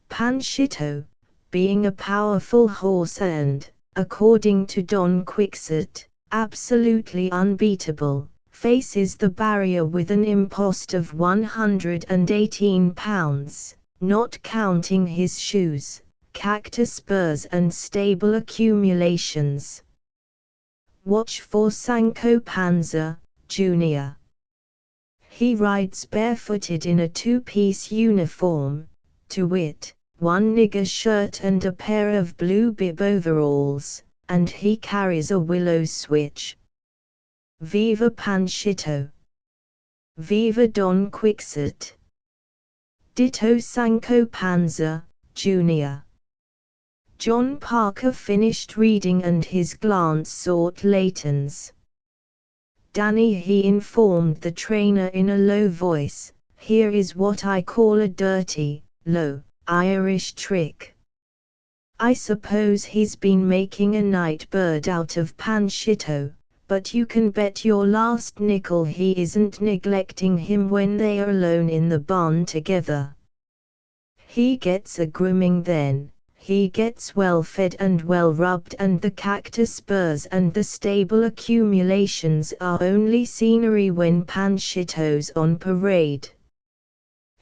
Panchito, being a powerful horse and, according to Don Quixote, absolutely unbeatable, faces the barrier with an impost of 118 pounds, not counting his shoes, cactus spurs and stable accumulations. Watch for Sancho Panza, Jr. He rides barefooted in a two-piece uniform, to wit, one nigger shirt and a pair of blue bib overalls, and he carries a willow switch. Viva Panchito! Viva Don Quixote! Ditto Sancho Panza, Jr. John Parker finished reading and his glance sought Layton's. Danny, he informed the trainer in a low voice, here is what I call a dirty, low, Irish trick. I suppose he's been making a night bird out of Panchito, but you can bet your last nickel he isn't neglecting him when they are alone in the barn together. He gets a grooming then, He gets well fed and well rubbed, and the cactus spurs and the stable accumulations are only scenery when Panchito's on parade.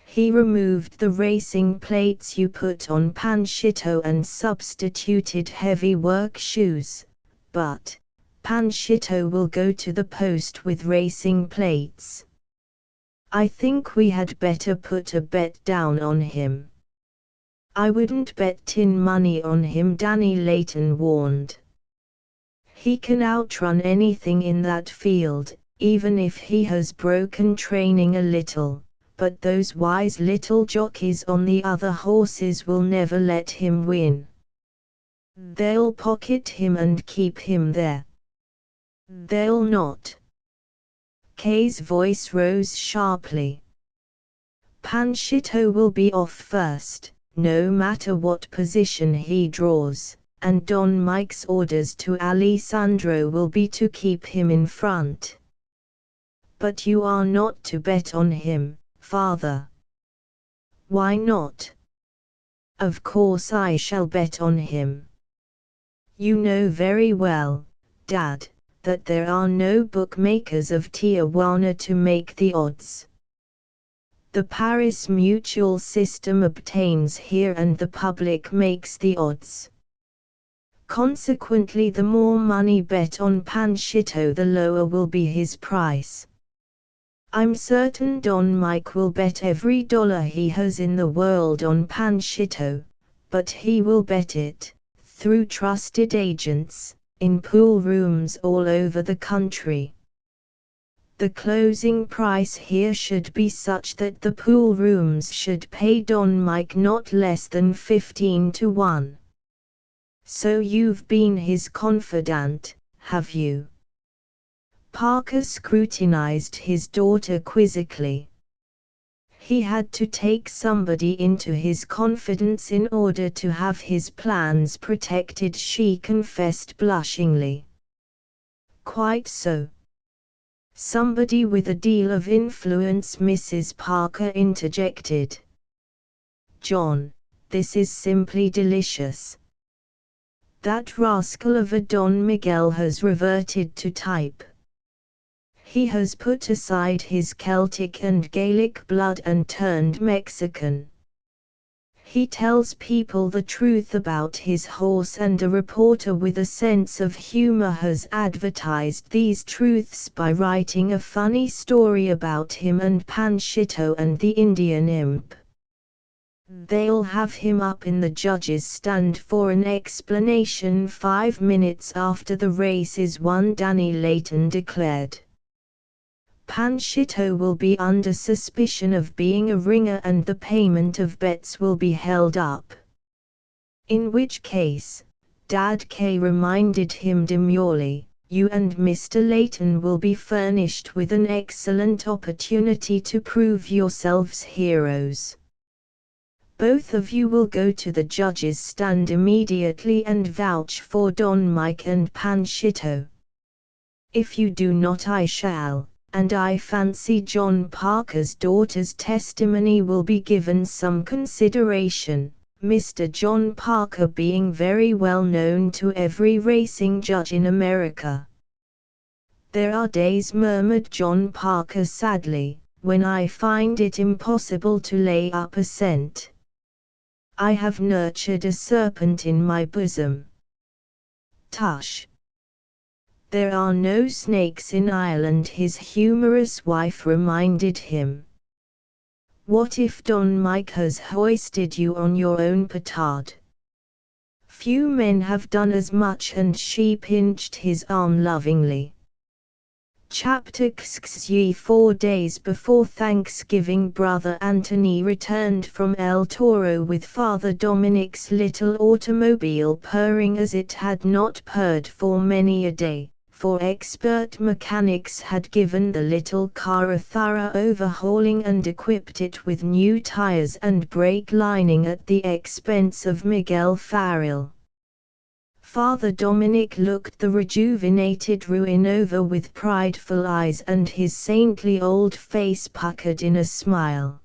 He removed the racing plates you put on Panchito and substituted heavy work shoes, but Panchito will go to the post with racing plates. I think we had better put a bet down on him. I wouldn't bet tin money on him, Danny Layton warned. He can outrun anything in that field, even if he has broken training a little, but those wise little jockeys on the other horses will never let him win. They'll pocket him and keep him there. They'll not. Kay's voice rose sharply. Panchito will be off first, no matter what position he draws, and Don Mike's orders to Alessandro will be to keep him in front. But you are not to bet on him, father. Why not? Of course I shall bet on him. You know very well, Dad, that there are no bookmakers of Tijuana to make the odds. The Paris mutual system obtains here and the public makes the odds. Consequently, the more money bet on Panchito, the lower will be his price. I'm certain Don Mike will bet every dollar he has in the world on Panchito, but he will bet it, through trusted agents, in pool rooms all over the country. The closing price here should be such that the pool rooms should pay Don Mike not less than 15 to 1. So you've been his confidant, have you? Parker scrutinized his daughter quizzically. He had to take somebody into his confidence in order to have his plans protected, she confessed blushingly. Quite so. Somebody with a deal of influence, Mrs. Parker interjected. John, this is simply delicious. That rascal of a Don Miguel has reverted to type. He has put aside his Celtic and Gaelic blood and turned Mexican. He tells people the truth about his horse, and a reporter with a sense of humor has advertised these truths by writing a funny story about him and Panchito and the Indian imp. They'll have him up in the judges' stand for an explanation 5 minutes after the race is won, Danny Layton declared. Panchito will be under suspicion of being a ringer and the payment of bets will be held up. In which case, Dad K reminded him demurely, you and Mr. Layton will be furnished with an excellent opportunity to prove yourselves heroes. Both of you will go to the judges' stand immediately and vouch for Don Mike and Panchito. If you do not, I shall. And I fancy John Parker's daughter's testimony will be given some consideration, Mr. John Parker being very well known to every racing judge in America. There are days, murmured John Parker sadly, when I find it impossible to lay up a cent. I have nurtured a serpent in my bosom. Tush! There are no snakes in Ireland, his humorous wife reminded him. What if Don Mike has hoisted you on your own petard? Few men have done as much, and she pinched his arm lovingly. Chapter XXX. 4 days before Thanksgiving, Brother Anthony returned from El Toro with Father Dominic's little automobile purring as it had not purred for many a day, for expert mechanics had given the little car a thorough overhauling and equipped it with new tires and brake lining at the expense of Miguel Farrell. Father Dominic looked the rejuvenated ruin over with prideful eyes, and his saintly old face puckered in a smile.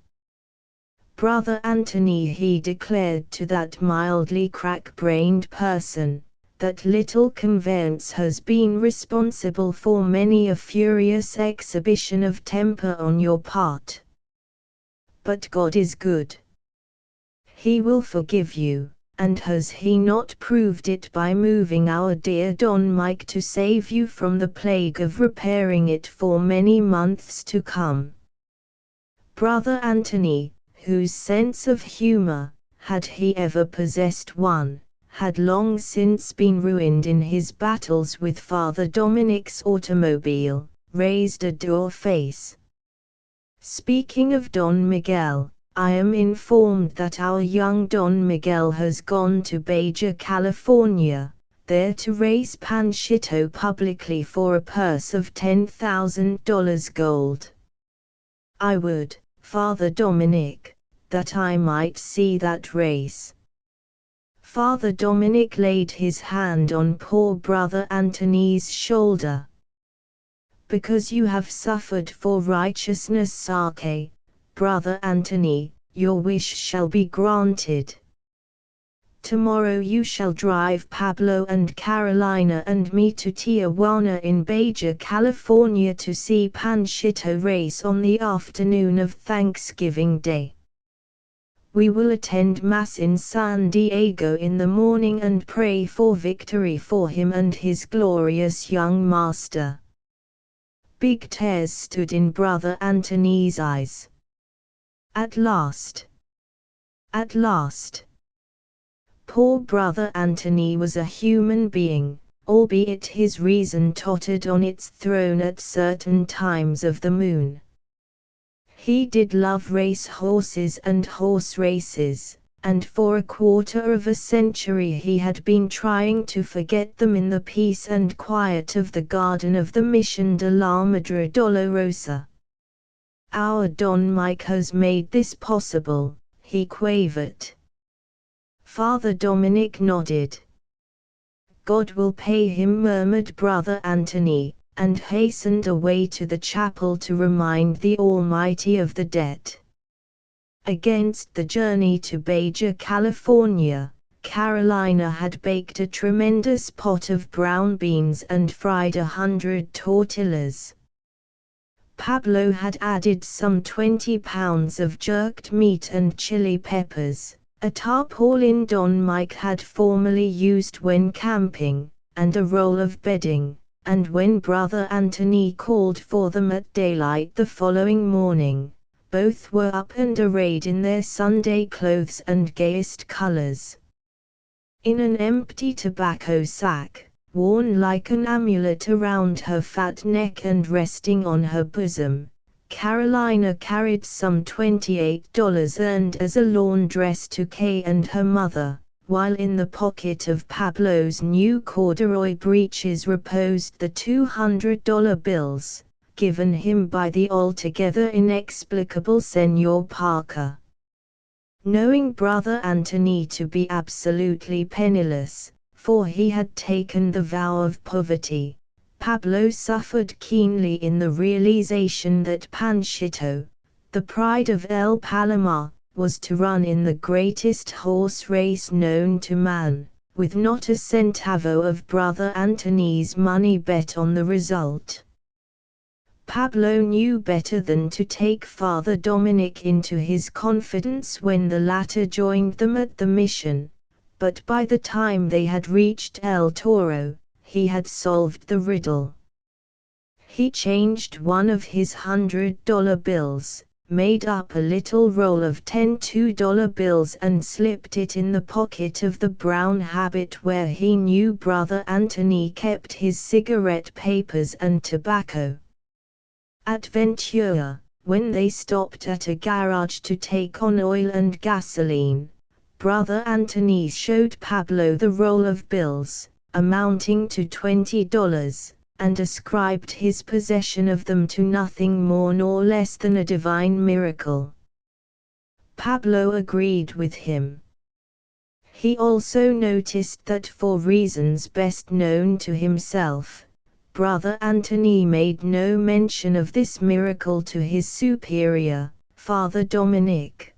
Brother Anthony, he declared to that mildly crack-brained person, that little conveyance has been responsible for many a furious exhibition of temper on your part. But God is good. He will forgive you, and has He not proved it by moving our dear Don Mike to save you from the plague of repairing it for many months to come? Brother Anthony, whose sense of humor, had he ever possessed one, had long since been ruined in his battles with Father Dominic's automobile, raised a dour face. Speaking of Don Miguel, I am informed that our young Don Miguel has gone to Baja California, there to race Panchito publicly for a purse of $10,000 gold. I would, Father Dominic, that I might see that race. Father Dominic laid his hand on poor Brother Anthony's shoulder. Because you have suffered for righteousness' sake, Brother Anthony, your wish shall be granted. Tomorrow you shall drive Pablo and Carolina and me to Tijuana in Baja California to see Panchito race on the afternoon of Thanksgiving Day. We will attend Mass in San Diego in the morning and pray for victory for him and his glorious young master. Big tears stood in Brother Anthony's eyes. At last! At last! Poor Brother Anthony was a human being, albeit his reason tottered on its throne at certain times of the moon. He did love race horses and horse races, and for a quarter of a century he had been trying to forget them in the peace and quiet of the garden of the Mission de la Madre Dolorosa. Our Don Mike has made this possible, he quavered. Father Dominic nodded. God will pay him, murmured Brother Anthony, and hastened away to the chapel to remind the Almighty of the debt. Against the journey to Baja California, Carolina had baked a tremendous pot of brown beans and fried 100 tortillas. Pablo had added some 20 pounds of jerked meat and chili peppers, a tarpaulin Don Mike had formerly used when camping, and a roll of bedding, and when Brother Anthony called for them at daylight the following morning, both were up and arrayed in their Sunday clothes and gayest colors. In an empty tobacco sack, worn like an amulet around her fat neck and resting on her bosom, Carolina carried some $28 earned as a laundress to Kay and her mother, while in the pocket of Pablo's new corduroy breeches reposed the $200 bills, given him by the altogether inexplicable Senor Parker. Knowing Brother Anthony to be absolutely penniless, for he had taken the vow of poverty, Pablo suffered keenly in the realization that Panchito, the pride of El Palomar, was to run in the greatest horse race known to man, with not a centavo of Brother Anthony's money bet on the result. Pablo knew better than to take Father Dominic into his confidence when the latter joined them at the mission, but by the time they had reached El Toro, he had solved the riddle. He changed one of his $100 bills, made up a little roll of 10 $2 bills and slipped it in the pocket of the brown habit where he knew Brother Anthony kept his cigarette papers and tobacco. At Ventura, when they stopped at a garage to take on oil and gasoline, Brother Anthony showed Pablo the roll of bills, amounting to $20, and ascribed his possession of them to nothing more nor less than a divine miracle. Pablo agreed with him. He also noticed that for reasons best known to himself, Brother Anthony made no mention of this miracle to his superior, Father Dominic.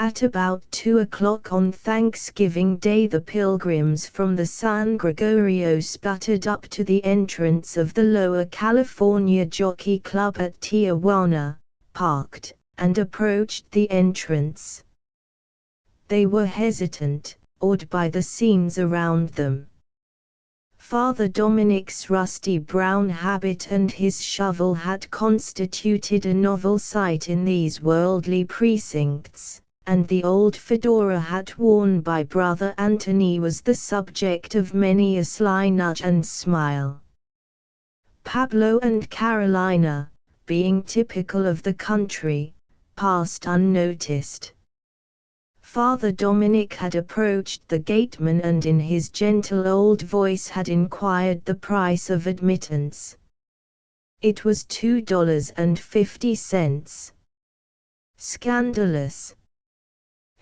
At about 2 o'clock on Thanksgiving Day the pilgrims from the San Gregorio sputtered up to the entrance of the Lower California Jockey Club at Tijuana, parked, and approached the entrance. They were hesitant, awed by the scenes around them. Father Dominic's rusty brown habit and his shovel hat constituted a novel sight in these worldly precincts, and the old fedora hat worn by Brother Anthony was the subject of many a sly nudge and smile. Pablo and Carolina, being typical of the country, passed unnoticed. Father Dominic had approached the gateman and in his gentle old voice had inquired the price of admittance. It was $2.50. Scandalous.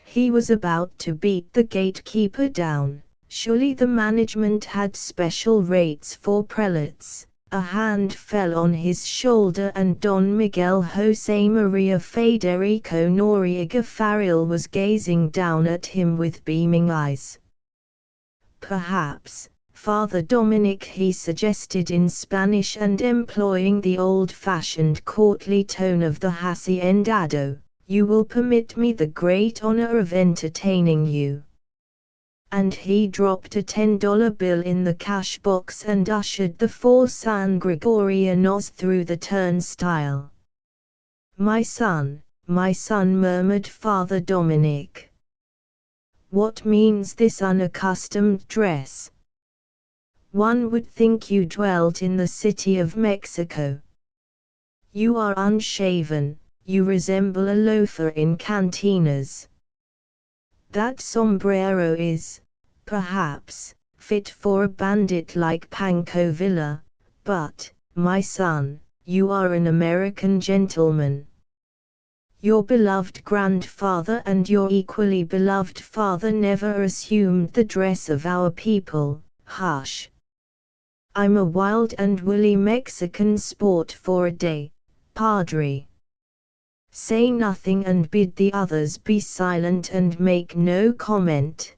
He was about to beat the gatekeeper down. Surely the management had special rates for prelates. A hand fell on his shoulder and Don Miguel José María Federico Noriega Farrell was gazing down at him with beaming eyes. Perhaps, Father Dominic, he suggested in Spanish and employing the old-fashioned courtly tone of the haciendado, you will permit me the great honor of entertaining you. And he dropped a $10 bill in the cash box and ushered the four San Gregorianos through the turnstile. My son, murmured Father Dominic. What means this unaccustomed dress? One would think you dwelt in the City of Mexico. You are unshaven. You resemble a loafer in cantinas. That sombrero is, perhaps, fit for a bandit like Panko Villa, but, my son, you are an American gentleman. Your beloved grandfather and your equally beloved father never assumed the dress of our people. Hush. I'm a wild and woolly Mexican sport for a day, Padre. Say nothing and bid the others be silent and make no comment.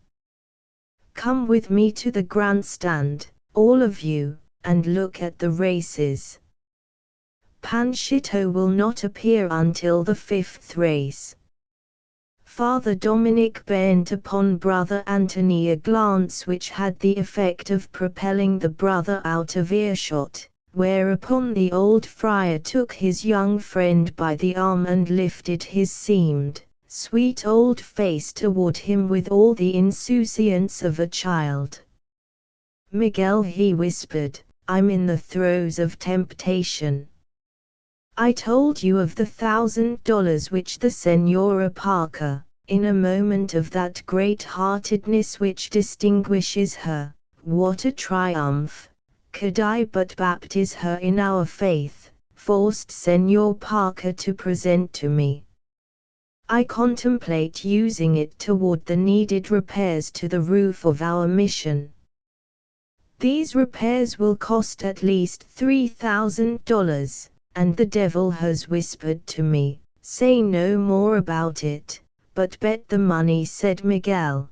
Come with me to the grandstand, all of you, and look at the races. Panchito will not appear until the 5th race. Father Dominic bent upon Brother Anthony a glance which had the effect of propelling the brother out of earshot. Whereupon the old friar took his young friend by the arm and lifted his seamed, sweet old face toward him with all the insouciance of a child. Miguel, he whispered, I'm in the throes of temptation. I told you of the $1,000 which the Senora Parker, in a moment of that great-heartedness which distinguishes her, what a triumph! Could I but baptize her in our faith, forced Senor Parker to present to me. I contemplate using it toward the needed repairs to the roof of our mission. These repairs will cost at least $3,000, and the devil has whispered to me, say no more about it, but bet the money, said Miguel.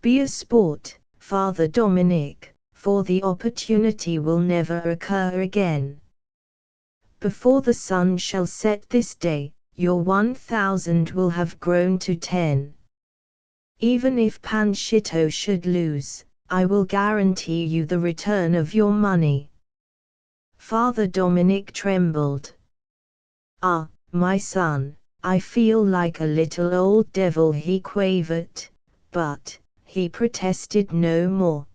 Be a sport, Father Dominic. For the opportunity will never occur again. Before the sun shall set this day, your 1,000 will have grown to 10. Even if Panchito should lose, I will guarantee you the return of your money. Father Dominic trembled. Ah, my son, I feel like a little old devil, he quavered, but, he protested no more.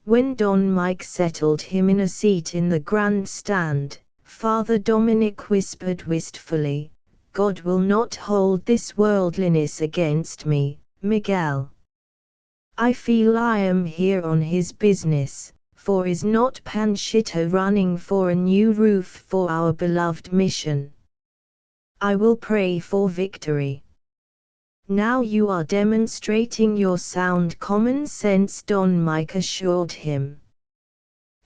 When Don Mike settled him in a seat in the grandstand, Father Dominic whispered wistfully, God will not hold this worldliness against me, Miguel. I feel I am here on his business, for is not Panchito running for a new roof for our beloved mission? I will pray for victory. Now you are demonstrating your sound common sense, Don Mike assured him.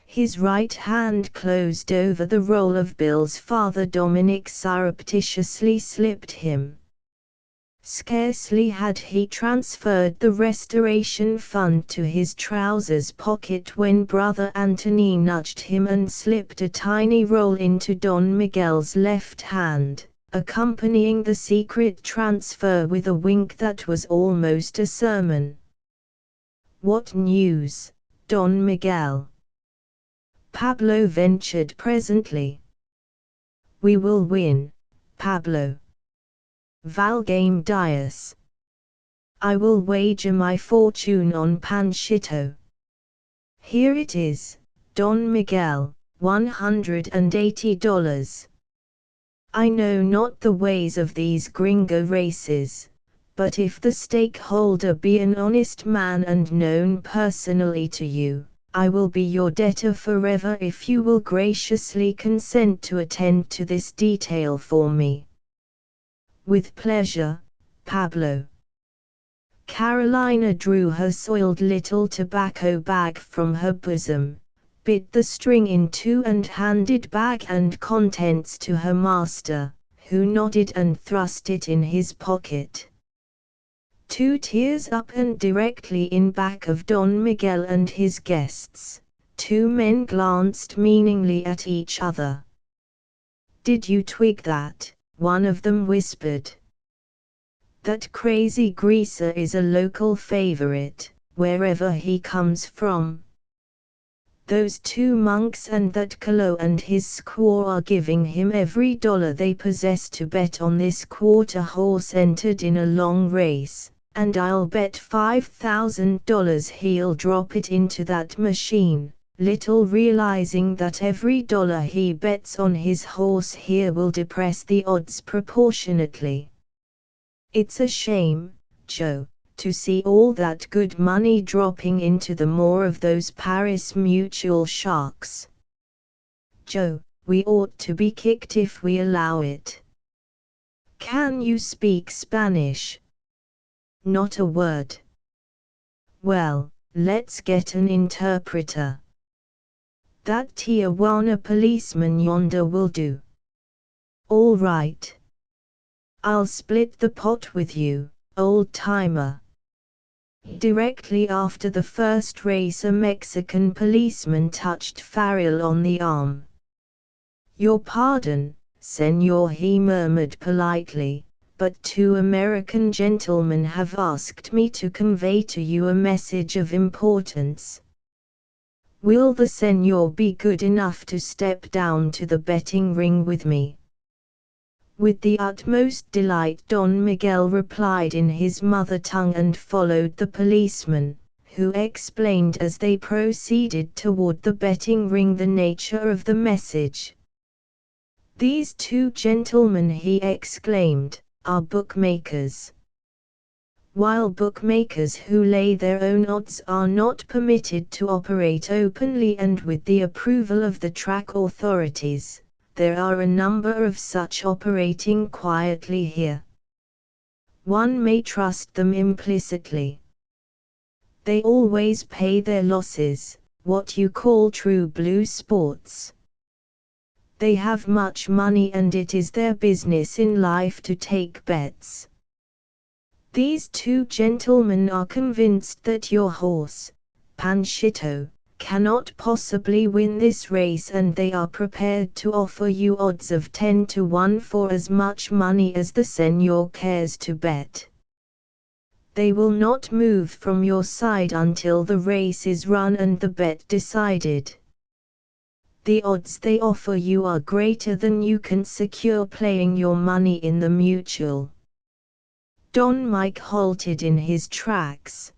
His right hand closed over the roll of bills Father Dominic surreptitiously slipped him. Scarcely had he transferred the restoration fund to his trousers pocket when Brother Anthony nudged him and slipped a tiny roll into Don Miguel's left hand, accompanying the secret transfer with a wink that was almost a sermon. "What news, Don Miguel?" Pablo ventured presently. "We will win, Pablo. Valgame Dias. I will wager my fortune on Panchito. Here it is, Don Miguel, $180. I know not the ways of these gringo races, but if the stakeholder be an honest man and known personally to you, I will be your debtor forever if you will graciously consent to attend to this detail for me." "With pleasure, Pablo." Carolina drew her soiled little tobacco bag from her bosom, bit the string in two and handed bag and contents to her master, who nodded and thrust it in his pocket. 2 tiers up and directly in back of Don Miguel and his guests, 2 men glanced meaningly at each other. "Did you twig that?" one of them whispered. "That crazy greaser is a local favorite, wherever he comes from. Those 2 monks and that Calo and his squaw are giving him every dollar they possess to bet on this quarter horse entered in a long race, and I'll bet $5,000 he'll drop it into that machine, little realizing that every dollar he bets on his horse here will depress the odds proportionately. It's a shame, Joe, to see all that good money dropping into the maw of those Paris mutual sharks. Joe, we ought to be kicked if we allow it." "Can you speak Spanish?" "Not a word." "Well, let's get an interpreter. That Tijuana policeman yonder will do." "All right. I'll split the pot with you, old-timer." Directly after the first race a Mexican policeman touched Farrell on the arm. "Your pardon, senor," he murmured politely, "but 2 American gentlemen have asked me to convey to you a message of importance. Will the senor be good enough to step down to the betting ring with me?" With the utmost delight Don Miguel replied in his mother tongue and followed the policeman, who explained as they proceeded toward the betting ring the nature of the message. "These 2 gentlemen," he exclaimed, "are bookmakers. While bookmakers who lay their own odds are not permitted to operate openly and with the approval of the track authorities, there are a number of such operating quietly here. One may trust them implicitly. They always pay their losses, what you call true blue sports. They have much money and it is their business in life to take bets. These 2 gentlemen are convinced that your horse, Panchito, cannot possibly win this race and they are prepared to offer you odds of 10 to 1 for as much money as the senor cares to bet. They will not move from your side until the race is run and the bet decided. The odds they offer you are greater than you can secure playing your money in the mutual." Don Mike halted in his tracks.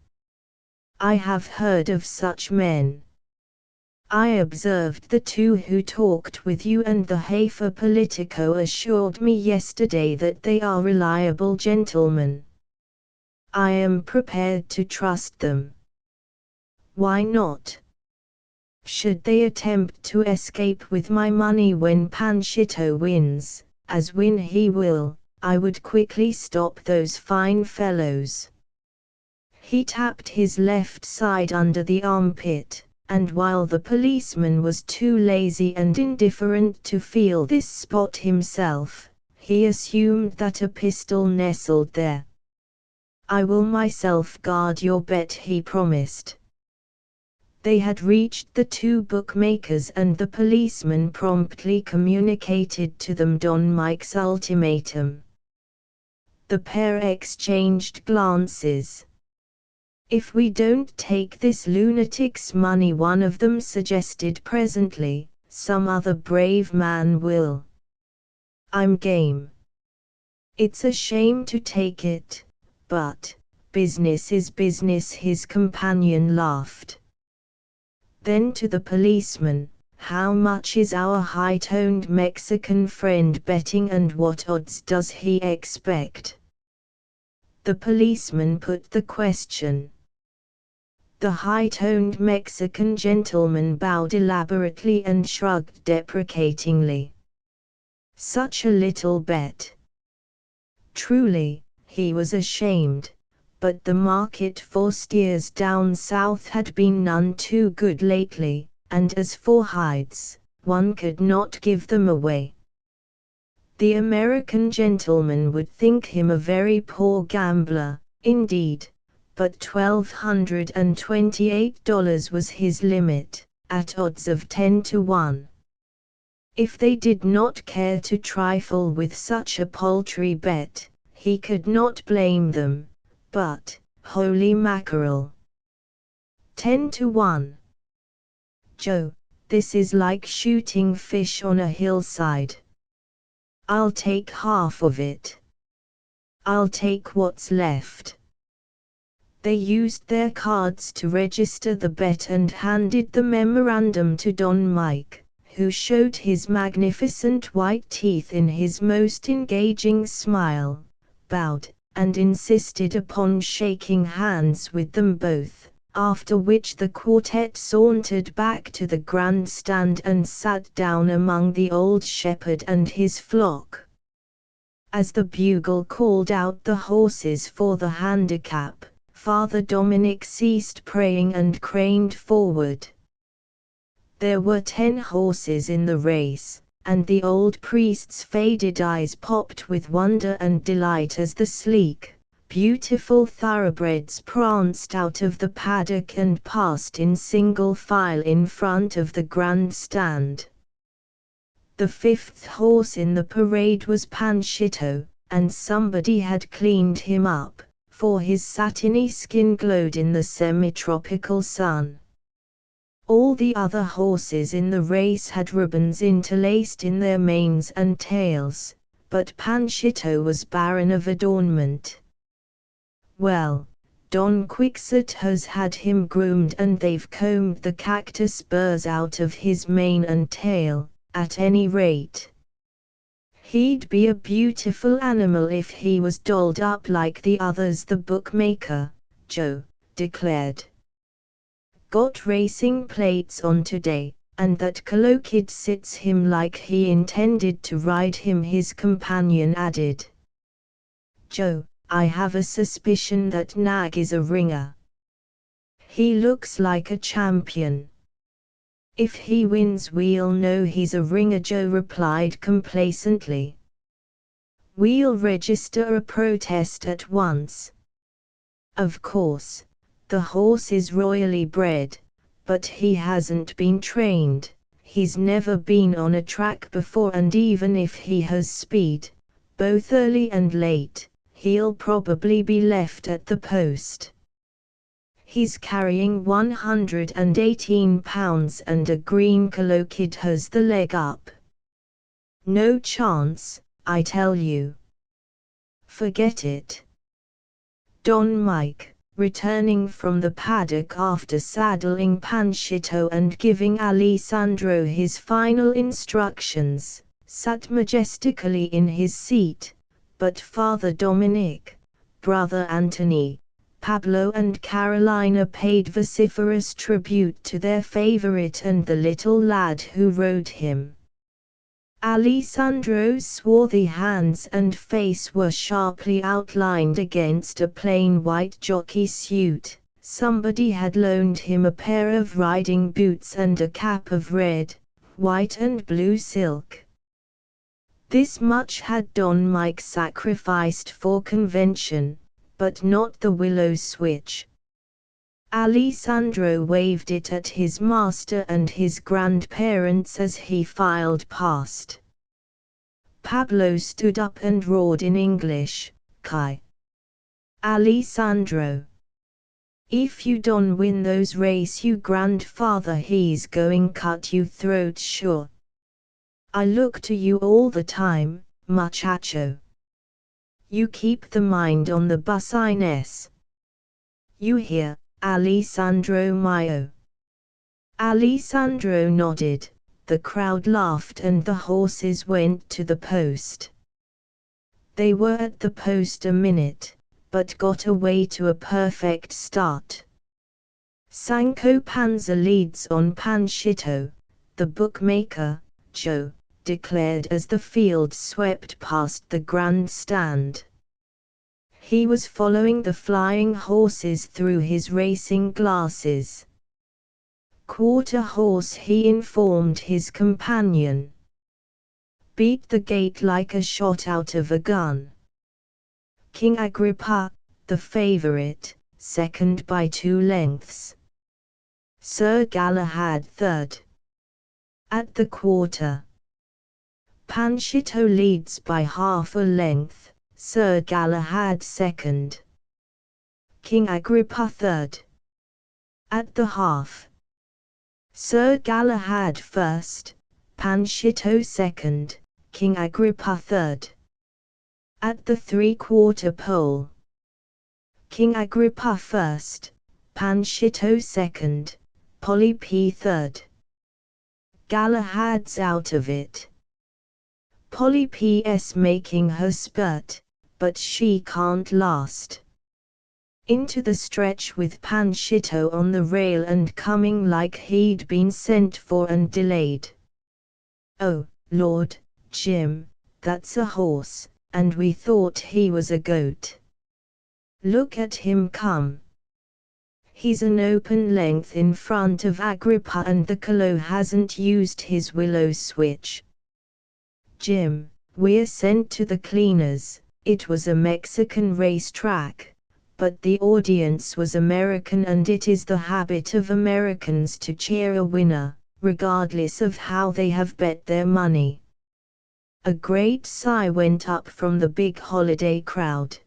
"I have heard of such men. I observed the 2 who talked with you and the Jefe Politico assured me yesterday that they are reliable gentlemen. I am prepared to trust them." "Why not? Should they attempt to escape with my money when Panchito wins, as win he will, I would quickly stop those fine fellows." He tapped his left side under the armpit, and while the policeman was too lazy and indifferent to feel this spot himself, he assumed that a pistol nestled there. I will myself guard your bet, he promised. They had reached the two bookmakers and the policeman promptly communicated to them Don Mike's ultimatum. The pair exchanged glances. If we don't take this lunatic's money, one of them suggested presently, some other brave man will. I'm game. It's a shame to take it, but business is business, his companion laughed. Then to the policeman, how much is our high-toned Mexican friend betting and what odds does he expect? The policeman put the question. The high-toned Mexican gentleman bowed elaborately and shrugged deprecatingly. Such a little bet. Truly, he was ashamed, but the market for steers down south had been none too good lately, and as for hides, one could not give them away. The American gentleman would think him a very poor gambler, indeed, but $1,228 was his limit, at odds of 10 to 1. If they did not care to trifle with such a paltry bet, he could not blame them. But, holy mackerel! 10 to 1. Joe, this is like shooting fish on a hillside. I'll take half of it. I'll take what's left. They used their cards to register the bet and handed the memorandum to Don Mike, who showed his magnificent white teeth in his most engaging smile, bowed, and insisted upon shaking hands with them both, after which the quartet sauntered back to the grandstand and sat down among the old shepherd and his flock. As the bugle called out the horses for the handicap, Father Dominic ceased praying and craned forward. There were 10 horses in the race, and the old priest's faded eyes popped with wonder and delight as the sleek, beautiful thoroughbreds pranced out of the paddock and passed in single file in front of the grandstand. The 5th horse in the parade was Panchito, and somebody had cleaned him up, for his satiny skin glowed in the semi-tropical sun. All the other horses in the race had ribbons interlaced in their manes and tails, but Panchito was barren of adornment. Well, Don Quixote has had him groomed and they've combed the cactus burrs out of his mane and tail, at any rate. He'd be a beautiful animal if he was dolled up like the others, the bookmaker, Joe, declared. Got racing plates on today, and that Colokid sits him like he intended to ride him, his companion added. Joe, I have a suspicion that nag is a ringer. He looks like a champion. If he wins we'll know he's a ringer, Joe replied complacently. We'll register a protest at once. Of course, the horse is royally bred, but he hasn't been trained, he's never been on a track before, and even if he has speed, both early and late, he'll probably be left at the post. He's carrying 118 pounds and a green Colokid has the leg up. No chance, I tell you. Forget it. Don Mike, returning from the paddock after saddling Panchito and giving Alessandro his final instructions, sat majestically in his seat, but Father Dominic, Brother Anthony, Pablo and Carolina paid vociferous tribute to their favorite and the little lad who rode him. Alessandro's swarthy hands and face were sharply outlined against a plain white jockey suit. Somebody had loaned him a pair of riding boots and a cap of red, white and blue silk. This much had Don Mike sacrificed for convention, but not the willow switch. Alessandro waved it at his master and his grandparents as he filed past. Pablo stood up and roared in English, "Kyne! Alessandro! If you don't win those race, you grandfather, he's going cut you throat sure. I look to you all the time, muchacho. You keep the mind on the bus, Inés. You hear, Alessandro mio?" Alessandro nodded, the crowd laughed and the horses went to the post. They were at the post a minute, but got away to a perfect start. Sancho Panza leads on Panchito, the bookmaker, Joe declared as the field swept past the grandstand. He was following the flying horses through his racing glasses. "Quarter horse," he informed his companion. "Beat the gate like a shot out of a gun." King Agrippa, the favorite, second by 2 lengths. Sir Galahad third. At the quarter, Panchito leads by half a length, Sir Galahad second. King Agrippa third. At the half, Sir Galahad first, Panchito second, King Agrippa third. At the 3/4 pole, King Agrippa first, Panchito second, Polype third. Galahad's out of it. Polype's making her spurt, but she can't last. Into the stretch with Panchito on the rail and coming like he'd been sent for and delayed. "Oh, Lord, Jim, that's a horse, and we thought he was a goat. Look at him come. He's an open length in front of Agrippa and the Colo hasn't used his willow switch. Jim, we're sent to the cleaners." It was a Mexican racetrack, but the audience was American and it is the habit of Americans to cheer a winner, regardless of how they have bet their money. A great sigh went up from the big holiday crowd.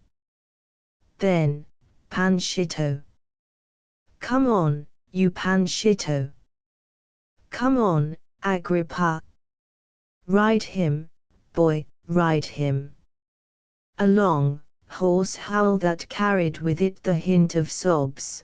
Then, Panchito. "Come on, you Panchito. Come on, Agrippa. Ride him, boy, ride him." A long, hoarse howl that carried with it the hint of sobs.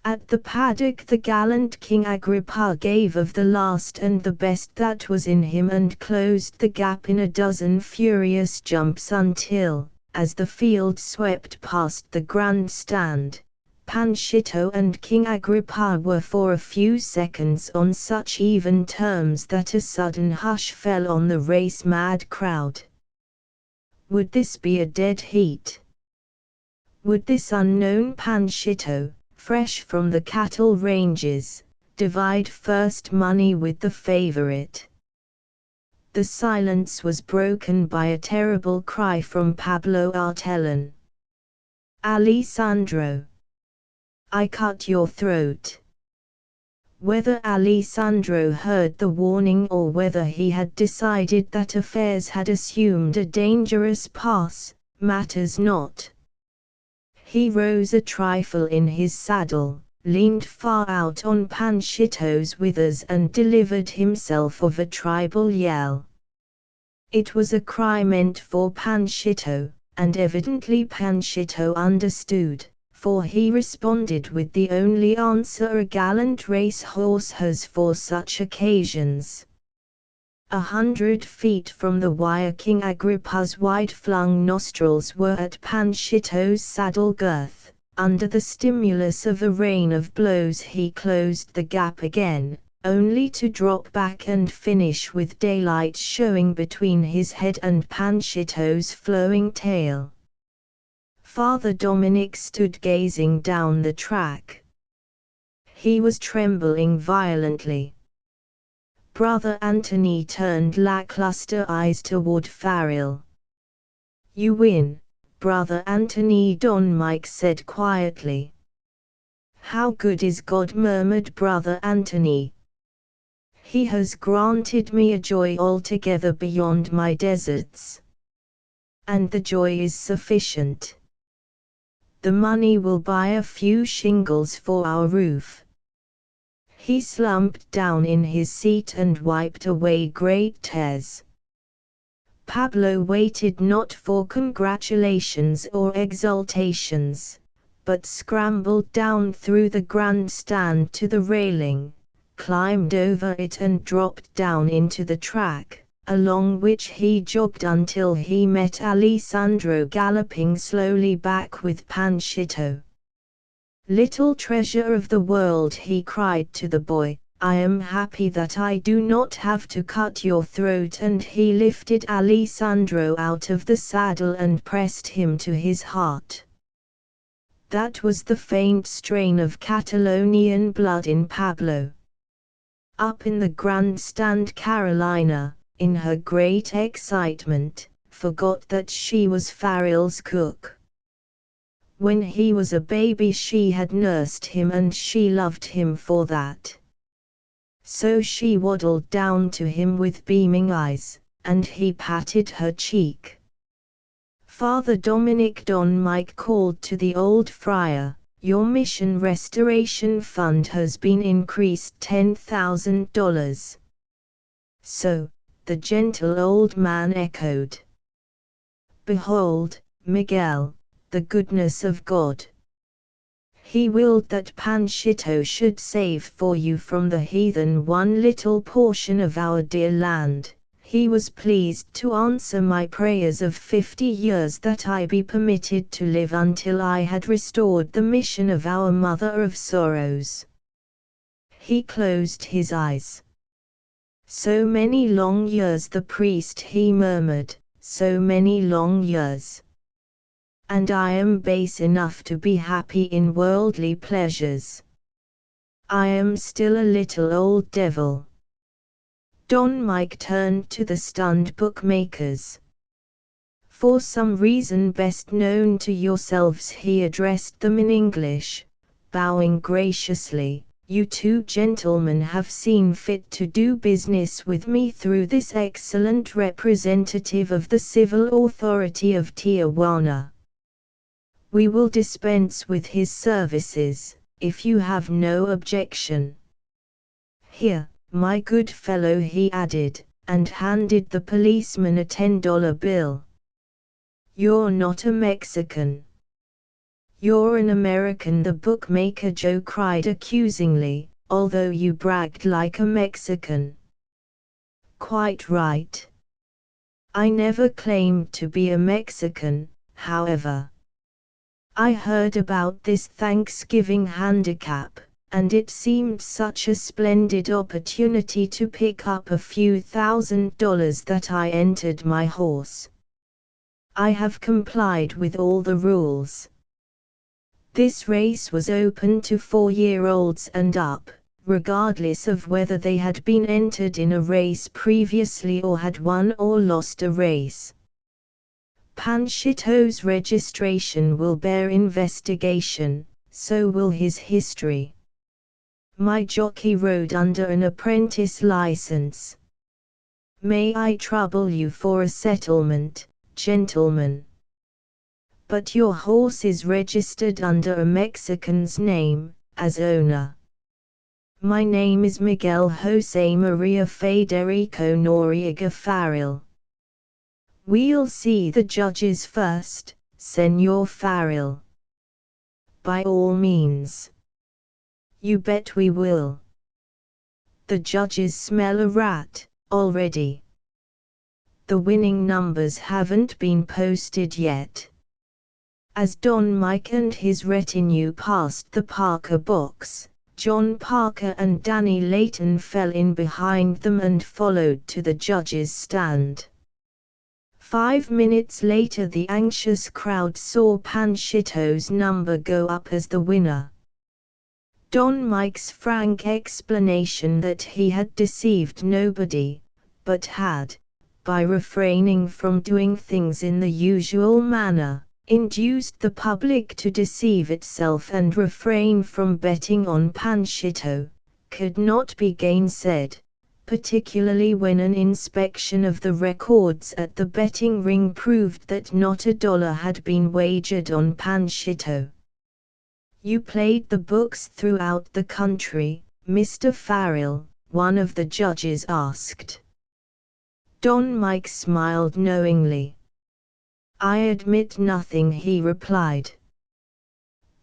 At the paddock the gallant King Agrippa gave of the last and the best that was in him and closed the gap in a dozen furious jumps until, as the field swept past the grandstand, Panchito and King Agrippa were for a few seconds on such even terms that a sudden hush fell on the race-mad crowd. Would this be a dead heat? Would this unknown Panchito, fresh from the cattle ranges, divide first money with the favorite? The silence was broken by a terrible cry from Pablo Artellán. "Alessandro! I cut your throat." Whether Alessandro heard the warning or whether he had decided that affairs had assumed a dangerous pass, matters not. He rose a trifle in his saddle, leaned far out on Panchito's withers and delivered himself of a tribal yell. It was a cry meant for Panchito, and evidently Panchito understood, for he responded with the only answer a gallant racehorse has for such occasions. 100 feet from the wire King Agrippa's wide-flung nostrils were at Panchito's saddle girth. Under the stimulus of a rain of blows he closed the gap again, only to drop back and finish with daylight showing between his head and Panchito's flowing tail. Father Dominic stood gazing down the track. He was trembling violently. Brother Anthony turned lackluster eyes toward Farrell. "You win, Brother Anthony, Don Mike said quietly. How good is God, murmured Brother Anthony. He has granted me a joy altogether beyond my deserts. And the joy is sufficient. The money will buy a few shingles for our roof. He slumped down in his seat and wiped away great tears. Pablo waited not for congratulations or exultations, but scrambled down through the grandstand to the railing, climbed over it and dropped down into the track, along which he jogged until he met Alessandro galloping slowly back with Panchito. Little treasure of the world, he cried to the boy, I am happy that I do not have to cut your throat, and he lifted Alessandro out of the saddle and pressed him to his heart. That was the faint strain of Catalonian blood in Pablo. Up in the grandstand, Carolina, in her great excitement, forgot that she was Farrell's cook. When he was a baby she had nursed him and she loved him for that. So she waddled down to him with beaming eyes, and he patted her cheek. Father Dominic, Don Mike called to the old friar, your mission restoration fund has been increased $10,000. So, the gentle old man echoed. Behold, Miguel, the goodness of God. He willed that Panchito should save for you from the heathen one little portion of our dear land. He was pleased to answer my prayers of 50 years that I be permitted to live until I had restored the mission of our Mother of Sorrows. He closed his eyes. So many long years, the priest, he murmured, so many long years. And I am base enough to be happy in worldly pleasures. I am still a little old devil. Don Mike turned to the stunned bookmakers. For some reason best known to yourselves, he addressed them in English, bowing graciously. You two gentlemen have seen fit to do business with me through this excellent representative of the civil authority of Tijuana. We will dispense with his services, if you have no objection. Here, my good fellow, he added, and handed the policeman a $10 bill. You're not a Mexican. You're an American, the bookmaker Joe cried accusingly, although you bragged like a Mexican. Quite right. I never claimed to be a Mexican, however. I heard about this Thanksgiving handicap, and it seemed such a splendid opportunity to pick up a few $1,000s that I entered my horse. I have complied with all the rules. This race was open to 4-year-olds and up, regardless of whether they had been entered in a race previously or had won or lost a race. Panchito's registration will bear investigation, so will his history. My jockey rode under an apprentice license. May I trouble you for a settlement, gentlemen? But your horse is registered under a Mexican's name, as owner. My name is Miguel Jose Maria Federico Noriega Farrell. We'll see the judges first, Senor Farrell. By all means. You bet we will. The judges smell a rat, already. The winning numbers haven't been posted yet. As Don Mike and his retinue passed the Parker box, John Parker and Danny Layton fell in behind them and followed to the judge's stand. 5 minutes later the anxious crowd saw Panchito's number go up as the winner. Don Mike's frank explanation that he had deceived nobody, but had, by refraining from doing things in the usual manner, induced the public to deceive itself and refrain from betting on Panchito, could not be gainsaid, particularly when an inspection of the records at the betting ring proved that not $1 had been wagered on Panchito. "You played the books throughout the country, Mr. Farrell?" one of the judges asked. Don Mike smiled knowingly. "I admit nothing," he replied.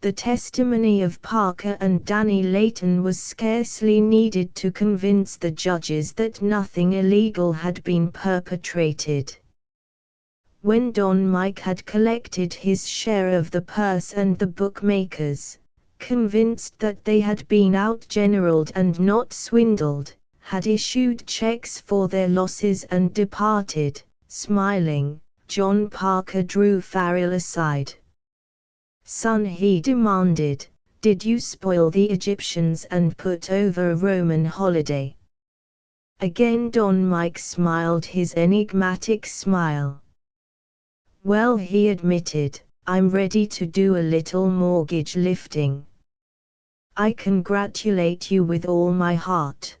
The testimony of Parker and Danny Layton was scarcely needed to convince the judges that nothing illegal had been perpetrated. When Don Mike had collected his share of the purse and the bookmakers, convinced that they had been outgeneraled and not swindled, had issued checks for their losses and departed, smiling, John Parker drew Farrell aside. "Son," he demanded, "did you spoil the Egyptians and put over a Roman holiday?" Again Don Mike smiled his enigmatic smile. "Well," he admitted, "I'm ready to do a little mortgage lifting." "I congratulate you with all my heart.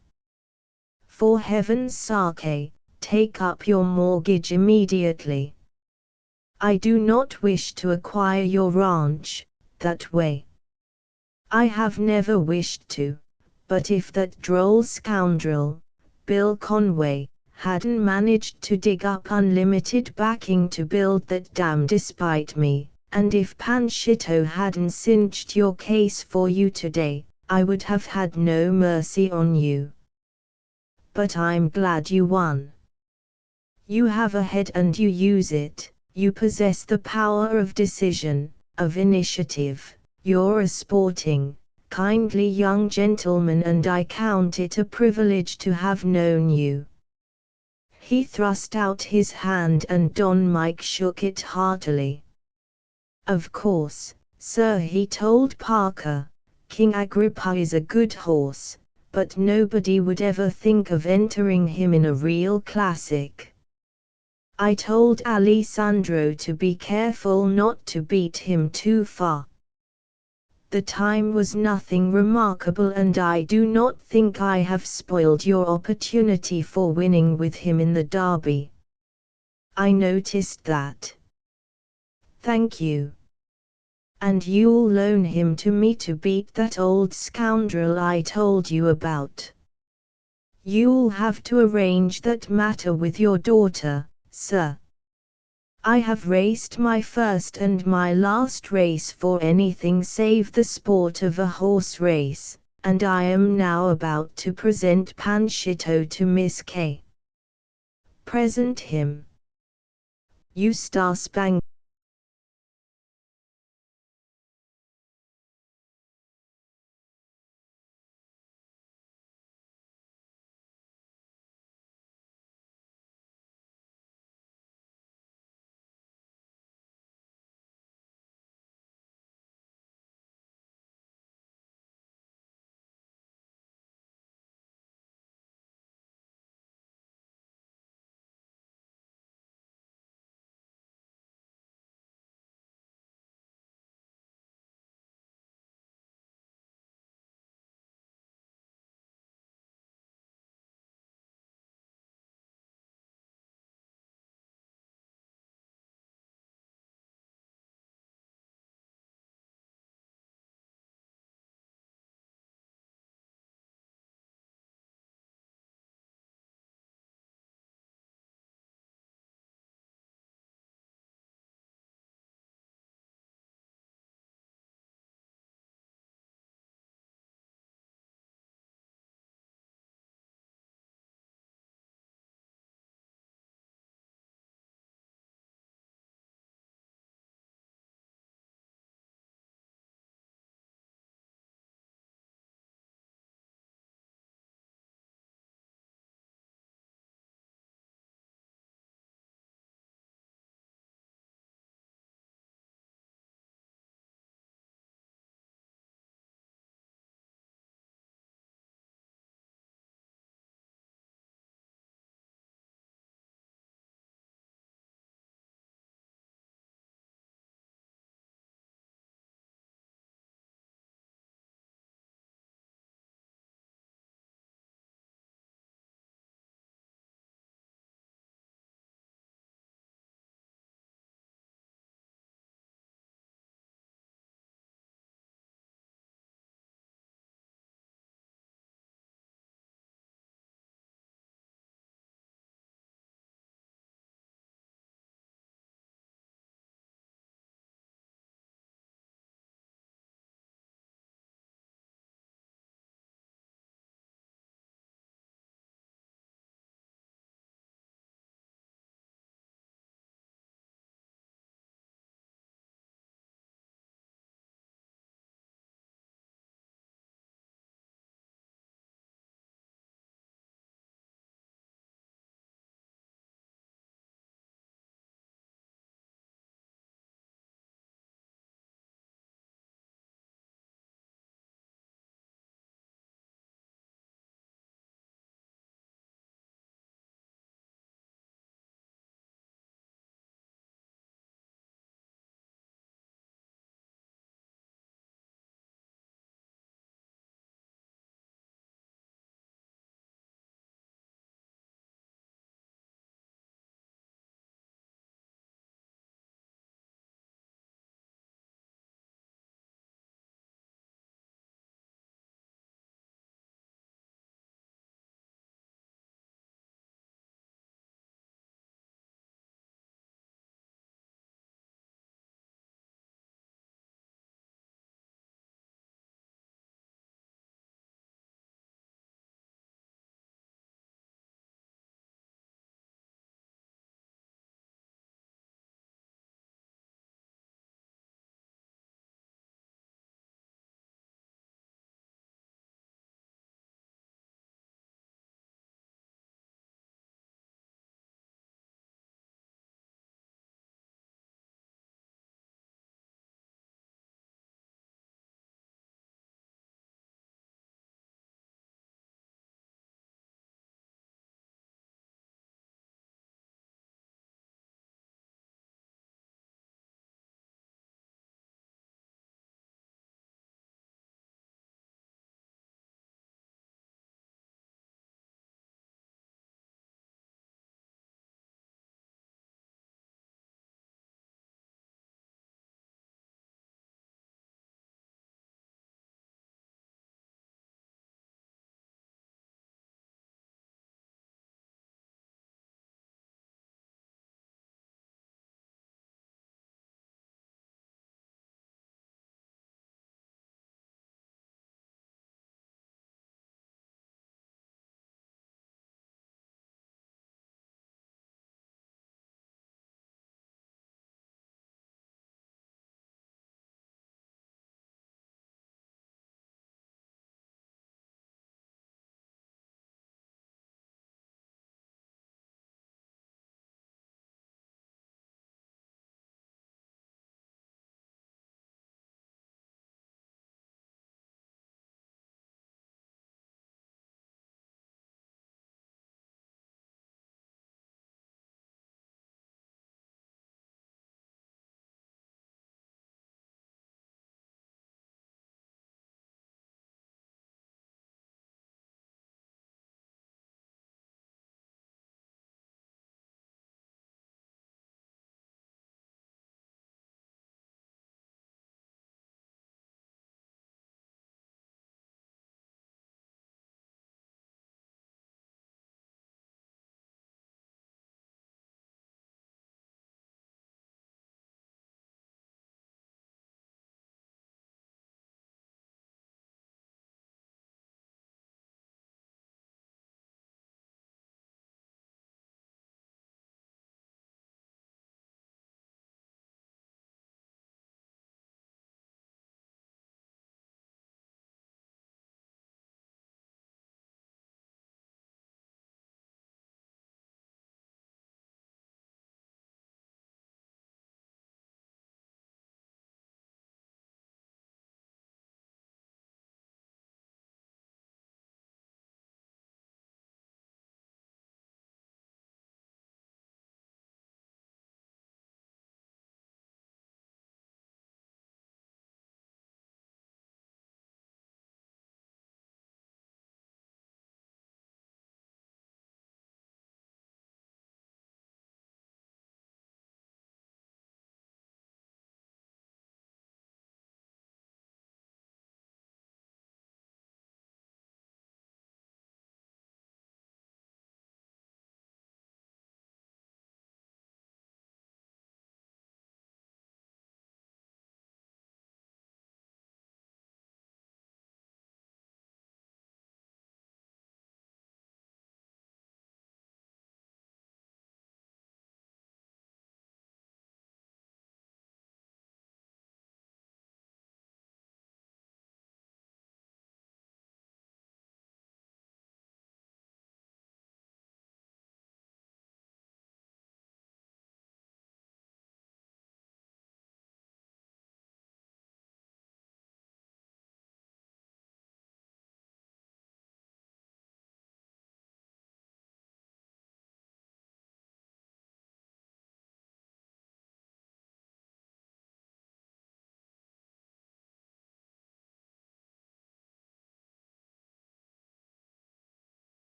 For heaven's sake, take up your mortgage immediately. I do not wish to acquire your ranch that way. I have never wished to, but if that droll scoundrel, Bill Conway, hadn't managed to dig up unlimited backing to build that dam despite me, and if Panchito hadn't cinched your case for you today, I would have had no mercy on you. But I'm glad you won. You have a head and you use it. You possess the power of decision, of initiative. You're a sporting, kindly young gentleman and I count it a privilege to have known you." He thrust out his hand and Don Mike shook it heartily. "Of course, sir," he told Parker, "King Agrippa is a good horse, but nobody would ever think of entering him in a real classic. I told Alessandro to be careful not to beat him too far. The time was nothing remarkable and I do not think I have spoiled your opportunity for winning with him in the derby. I noticed that. Thank you. And you'll loan him to me to beat that old scoundrel I told you about. You'll have to arrange that matter with your daughter, sir. I have raced my first and my last race for anything save the sport of a horse race, and I am now about to present Panchito to Miss K. Present him. You star-spangled